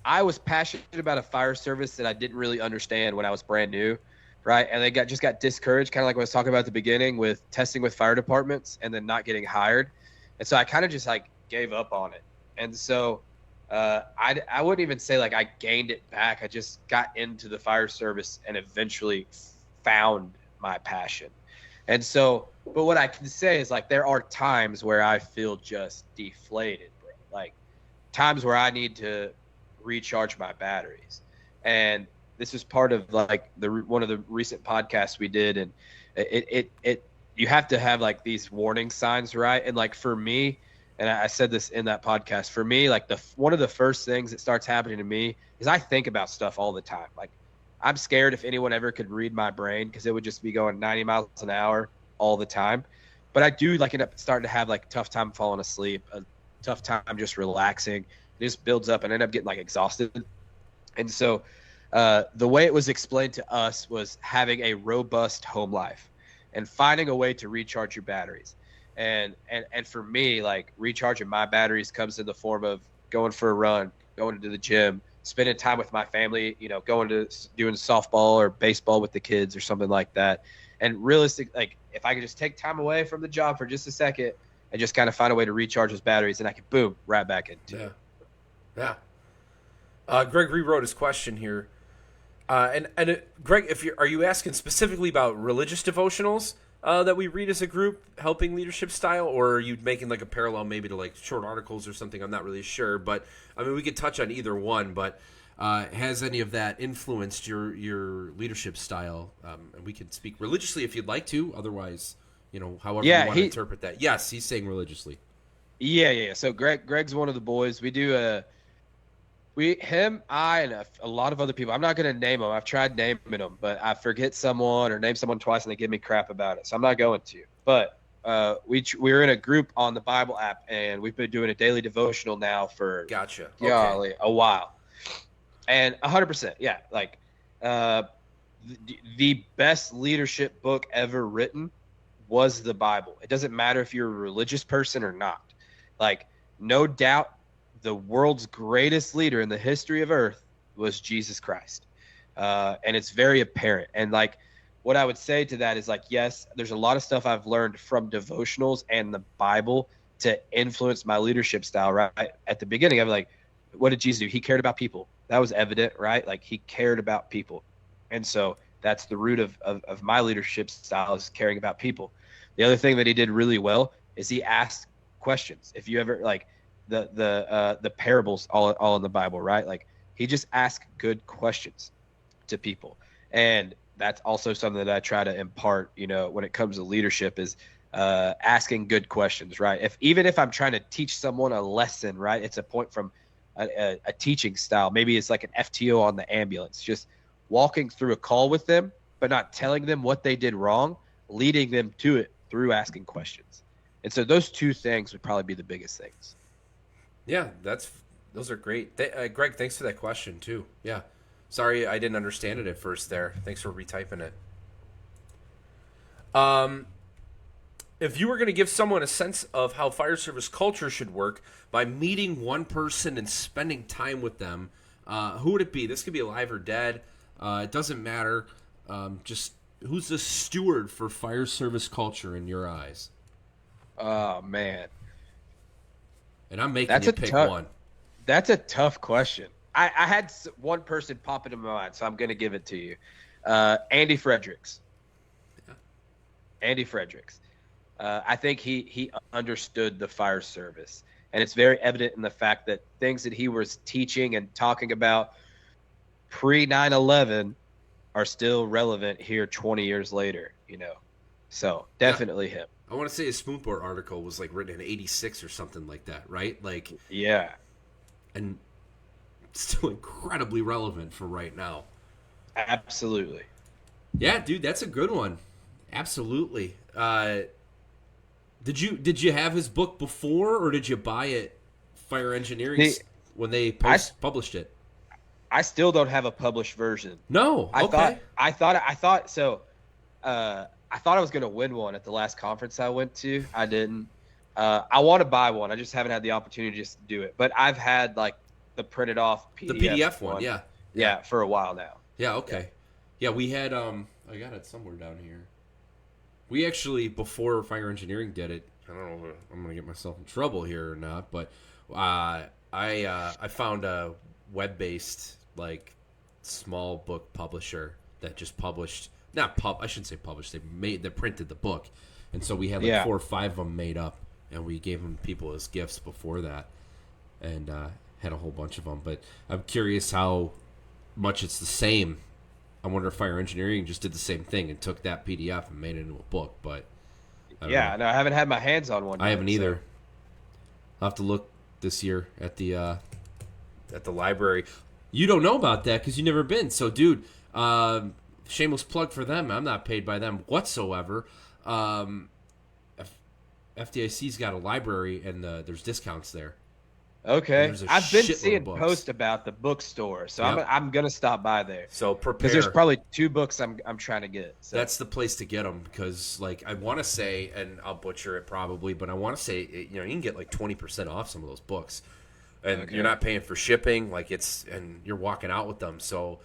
I was passionate about a fire service that I didn't really understand when I was brand new, right? And they just got discouraged, kind of like what I was talking about at the beginning with testing with fire departments and then not getting hired. And so I kind of just like gave up on it. And so I wouldn't even say like I gained it back. I just got into the fire service and eventually found my passion. And so, but what I can say is like there are times where I feel just deflated, bro. Like times where I need to recharge my batteries. And this is part of like one of the recent podcasts we did, and it you have to have like these warning signs, right? And like for me, and I said this in that podcast, for me, like one of the first things that starts happening to me is I think about stuff all the time. Like I'm scared if anyone ever could read my brain, because it would just be going 90 miles an hour all the time. But I do like end up starting to have like a tough time falling asleep, a tough time just relaxing. It just builds up and I end up getting like exhausted. And so the way it was explained to us was having a robust home life and finding a way to recharge your batteries. And for me, like recharging my batteries comes in the form of going for a run, going to the gym, spending time with my family, going to doing softball or baseball with the kids or something like that. And realistic, like if I could just take time away from the job for just a second and just kind of find a way to recharge those batteries, and I could boom right back into it. Yeah. Greg rewrote his question here. Greg, are you asking specifically about religious devotionals that we read as a group, helping leadership style, or are you making like a parallel maybe to like short articles or something? I'm not really sure, but I mean we could touch on either one. But has any of that influenced your leadership style? And we could speak religiously if you'd like to. Otherwise, however you want to interpret that. Yes, he's saying religiously. Yeah. So Greg's one of the boys. We do I, and a lot of other people. I'm not going to name them. I've tried naming them, but I forget someone or name someone twice, and they give me crap about it. So I'm not going to. But we're in a group on the Bible app, and we've been doing a daily devotional now for a while. And 100%, yeah. Like the best leadership book ever written was the Bible. It doesn't matter if you're a religious person or not. Like, no doubt, the world's greatest leader in the history of Earth was Jesus Christ. And it's very apparent. And like, what I would say to that is like, yes, there's a lot of stuff I've learned from devotionals and the Bible to influence my leadership style, right? At the beginning, I'm like, what did Jesus do? He cared about people. That was evident, right? Like he cared about people. And so that's the root of my leadership style, is caring about people. The other thing that he did really well is he asked questions. If you ever like the parables all in the Bible, right? Like he just asked good questions to people. And that's also something that I try to impart, when it comes to leadership, is asking good questions, right? Even if I'm trying to teach someone a lesson, right, it's a point from a teaching style. Maybe it's like an FTO on the ambulance, just walking through a call with them, but not telling them what they did wrong, leading them to it through asking questions. And so those two things would probably be the biggest things. Yeah, those are great. Greg, thanks for that question too. Yeah. Sorry I didn't understand it at first there. Thanks for retyping it. If you were going to give someone a sense of how fire service culture should work by meeting one person and spending time with them, who would it be? This could be alive or dead. It doesn't matter. Just who's the steward for fire service culture in your eyes? Oh, man. And I'm making you pick one. That's a tough question. I had one person pop into my mind, so I'm going to give it to you. Andy Fredericks. Yeah. Andy Fredericks. I think he understood the fire service. And it's very evident in the fact that things that he was teaching and talking about pre-9/11 are still relevant here 20 years later, So definitely him. I want to say his Spoonport article was like written in 86 or something like that, right? Like, yeah. And still incredibly relevant for right now. Absolutely. Yeah, dude, that's a good one. Absolutely. Did you have his book before, or did you buy it Fire Engineering when they published it? I still don't have a published version. No. Okay. I thought so. I thought I was going to win one at the last conference I went to. I didn't. I want to buy one. I just haven't had the opportunity just to do it. But I've had like the printed off PDF. The PDF one, yeah. Yeah, for a while now. Yeah, okay. Yeah, we had I got it somewhere down here. We actually, before Fire Engineering did it, I don't know if I'm going to get myself in trouble here or not, but I found a web-based like small book publisher that just published, I shouldn't say published, they printed the book. And so we had like 4 or 5 of them made up, and we gave them people as gifts before that, and had a whole bunch of them. But I'm curious how much it's the same. I wonder if Fire Engineering just did the same thing and took that PDF and made it into a book. But I haven't had my hands on one. I haven't either. I'll have to look this year at the library. You don't know about that because you've never been. So, dude, shameless plug for them. I'm not paid by them whatsoever. FDIC's got a library, and there's discounts there. Okay, I've been seeing posts about the bookstore, so I'm gonna stop by there. So prepare, because there's probably 2 books I'm trying to get. So. That's the place to get them, because like I want to say, and I'll butcher it probably, but I want to say you can get like 20% off some of those books, and you're not paying for shipping, and you're walking out with them, so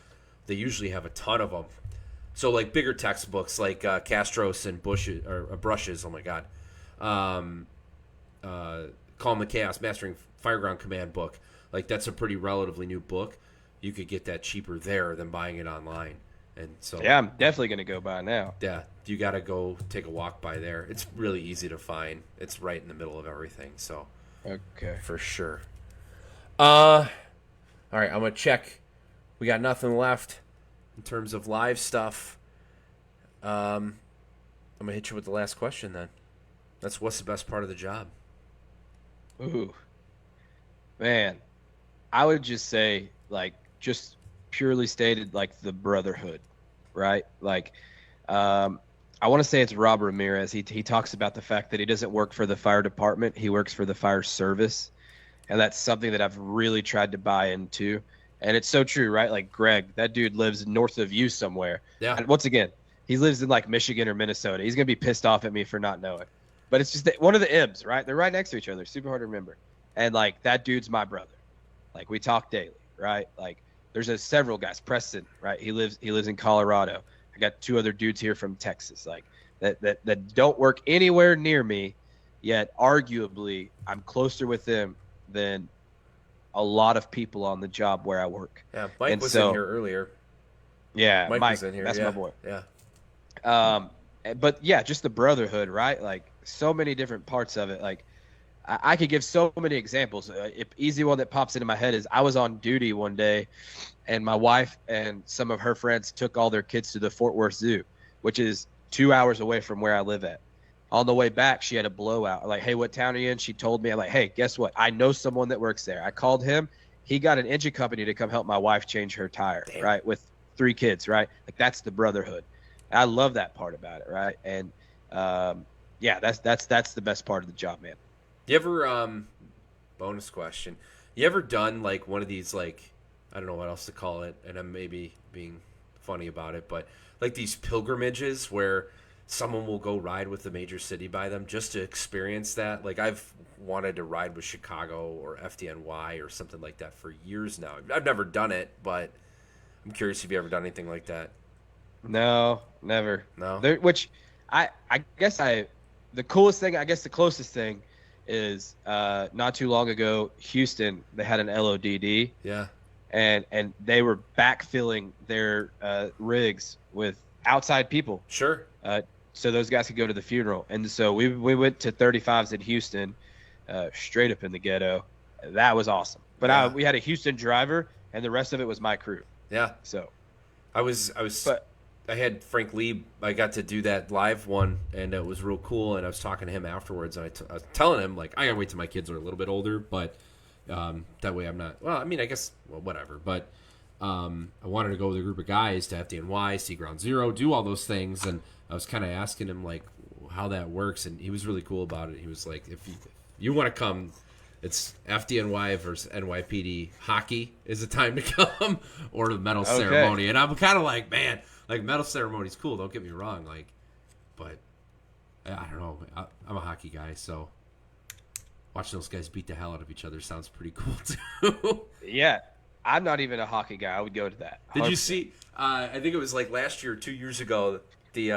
they usually have a ton of them. So like bigger textbooks like Castros and Brushes. Oh my God, Calm the Chaos, Mastering Fireground Command book. Like that's a pretty relatively new book. You could get that cheaper there than buying it online. And so I'm definitely gonna go buy now. Yeah, you got to go take a walk by there. It's really easy to find. It's right in the middle of everything. So okay, for sure. All right, I'm gonna check. We got nothing left in terms of live stuff. I'm gonna hit you with the last question then. That's what's the best part of the job? Ooh, man, I would just say like just purely stated like the brotherhood, right? Like, I want to say it's Rob Ramirez. He talks about the fact that he doesn't work for the fire department; he works for the fire service, and that's something that I've really tried to buy into. And it's so true, right? Like Greg, that dude lives north of you somewhere. Yeah. And once again, he lives in like Michigan or Minnesota. He's gonna be pissed off at me for not knowing. But it's just one of the Ibs, right? They're right next to each other. Super hard to remember. And like that dude's my brother. Like we talk daily, right? Like there's several guys. Preston, right? He lives in Colorado. I got 2 other dudes here from Texas, like that don't work anywhere near me, yet arguably I'm closer with them than a lot of people on the job where I work. Yeah, Mike was in here earlier. Yeah, Mike was in here. That's my boy. Yeah. But yeah, just the brotherhood, right? Like so many different parts of it. Like I could give so many examples. Easy one that pops into my head is I was on duty one day, and my wife and some of her friends took all their kids to the Fort Worth Zoo, which is 2 hours away from where I live at. On the way back, she had a blowout. I'm like, hey, what town are you in? She told me. I'm like, hey, guess what? I know someone that works there. I called him. He got an engine company to come help my wife change her tire, right? With 3 kids, right? Like, that's the brotherhood. I love that part about it, right? And yeah, that's the best part of the job, man. You ever bonus question? You ever done like one of these, like, I don't know what else to call it, and I'm maybe being funny about it, but like these pilgrimages where someone will go ride with the major city by them just to experience that? Like, I've wanted to ride with Chicago or FDNY or something like that for years now. I've never done it, but I'm curious if you ever done anything like that. No, never. No? Which I guess the coolest thing, I guess the closest thing is not too long ago, Houston, they had an LODD. Yeah. And they were backfilling their rigs with outside people. Sure. So those guys could go to the funeral. And so we went to 35s in Houston, straight up in the ghetto. That was awesome. But we had a Houston driver, and the rest of it was my crew. Yeah. So I had Frank Lee. I got to do that live one, and it was real cool. And I was talking to him afterwards, and I was telling him, like, I gotta wait till my kids are a little bit older, but that way I'm not. Well, I mean, I guess, well, whatever. But I wanted to go with a group of guys to FDNY, see Ground Zero, do all those things, and I was kind of asking him like how that works, and he was really cool about it. He was like, if you want to come, it's FDNY versus NYPD. Hockey is the time to come, or the medal ceremony. And I'm kind of like, man, like, medal ceremony's cool. Don't get me wrong, like, but I don't know. I'm a hockey guy, so watching those guys beat the hell out of each other sounds pretty cool too. Yeah, I'm not even a hockey guy. I would go to that. 100%. Did you see? I think it was like last year or 2 years ago. The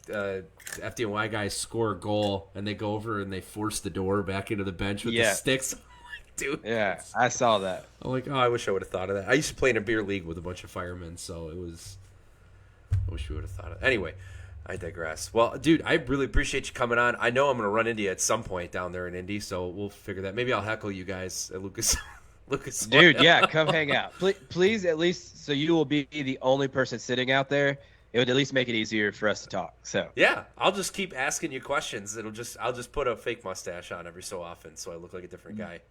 FDNY guys score a goal, and they go over and they force the door back into the bench with the sticks. I'm like, dude. Yeah, I saw that. I'm like, oh, I wish I would have thought of that. I used to play in a beer league with a bunch of firemen, so it was. I wish we would have thought of it. Anyway, I digress. Well, dude, I really appreciate you coming on. I know I'm going to run into you at some point down there in Indy, so we'll figure that. Maybe I'll heckle you guys at Lucas. Dude, yeah, come hang out. Please, at least, so you will be the only person sitting out there. It would at least make it easier for us to talk. So yeah, I'll just keep asking you questions. I'll just put a fake mustache on every so often, so I look like a different guy.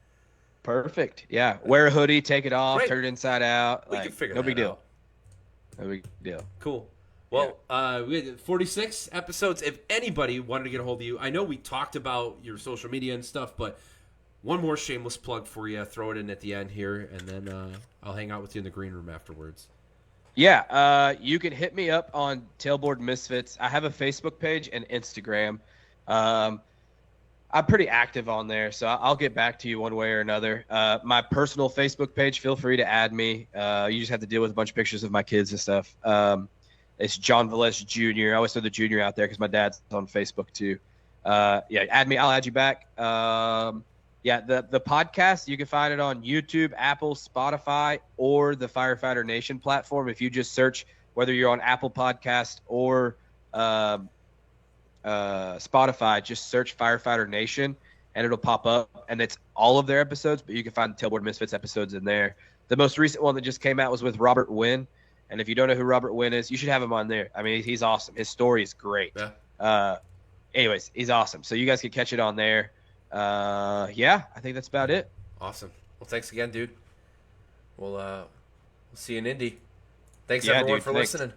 Perfect. Yeah, wear a hoodie, take it off, turn it inside out. We can figure that out. No big deal. No big deal. Cool. Well, we had 46 episodes. If anybody wanted to get a hold of you, I know we talked about your social media and stuff, but one more shameless plug for you. Throw it in at the end here, and then I'll hang out with you in the green room afterwards. Yeah, you can hit me up on Tailboard Misfits. I have a Facebook page and Instagram. I'm pretty active on there, so I'll get back to you one way or another. My personal Facebook page, feel free to add me. You just have to deal with a bunch of pictures of my kids and stuff. It's John Velez Jr. I always throw the Jr. out there because my dad's on Facebook too. Yeah, add me. I'll add you back. Yeah, the podcast, you can find it on YouTube, Apple, Spotify, or the Firefighter Nation platform. If you just search, whether you're on Apple Podcast or Spotify, just search Firefighter Nation, and it'll pop up. And it's all of their episodes, but you can find the Tailboard Misfits episodes in there. The most recent one that just came out was with Robert Wynn. And if you don't know who Robert Wynn is, you should have him on there. I mean, he's awesome. His story is great. Yeah. Anyways, he's awesome. So you guys can catch it on there. Yeah, I think that's about it. Awesome. Well, thanks again, dude. We'll see you in Indy. Thanks everyone for listening.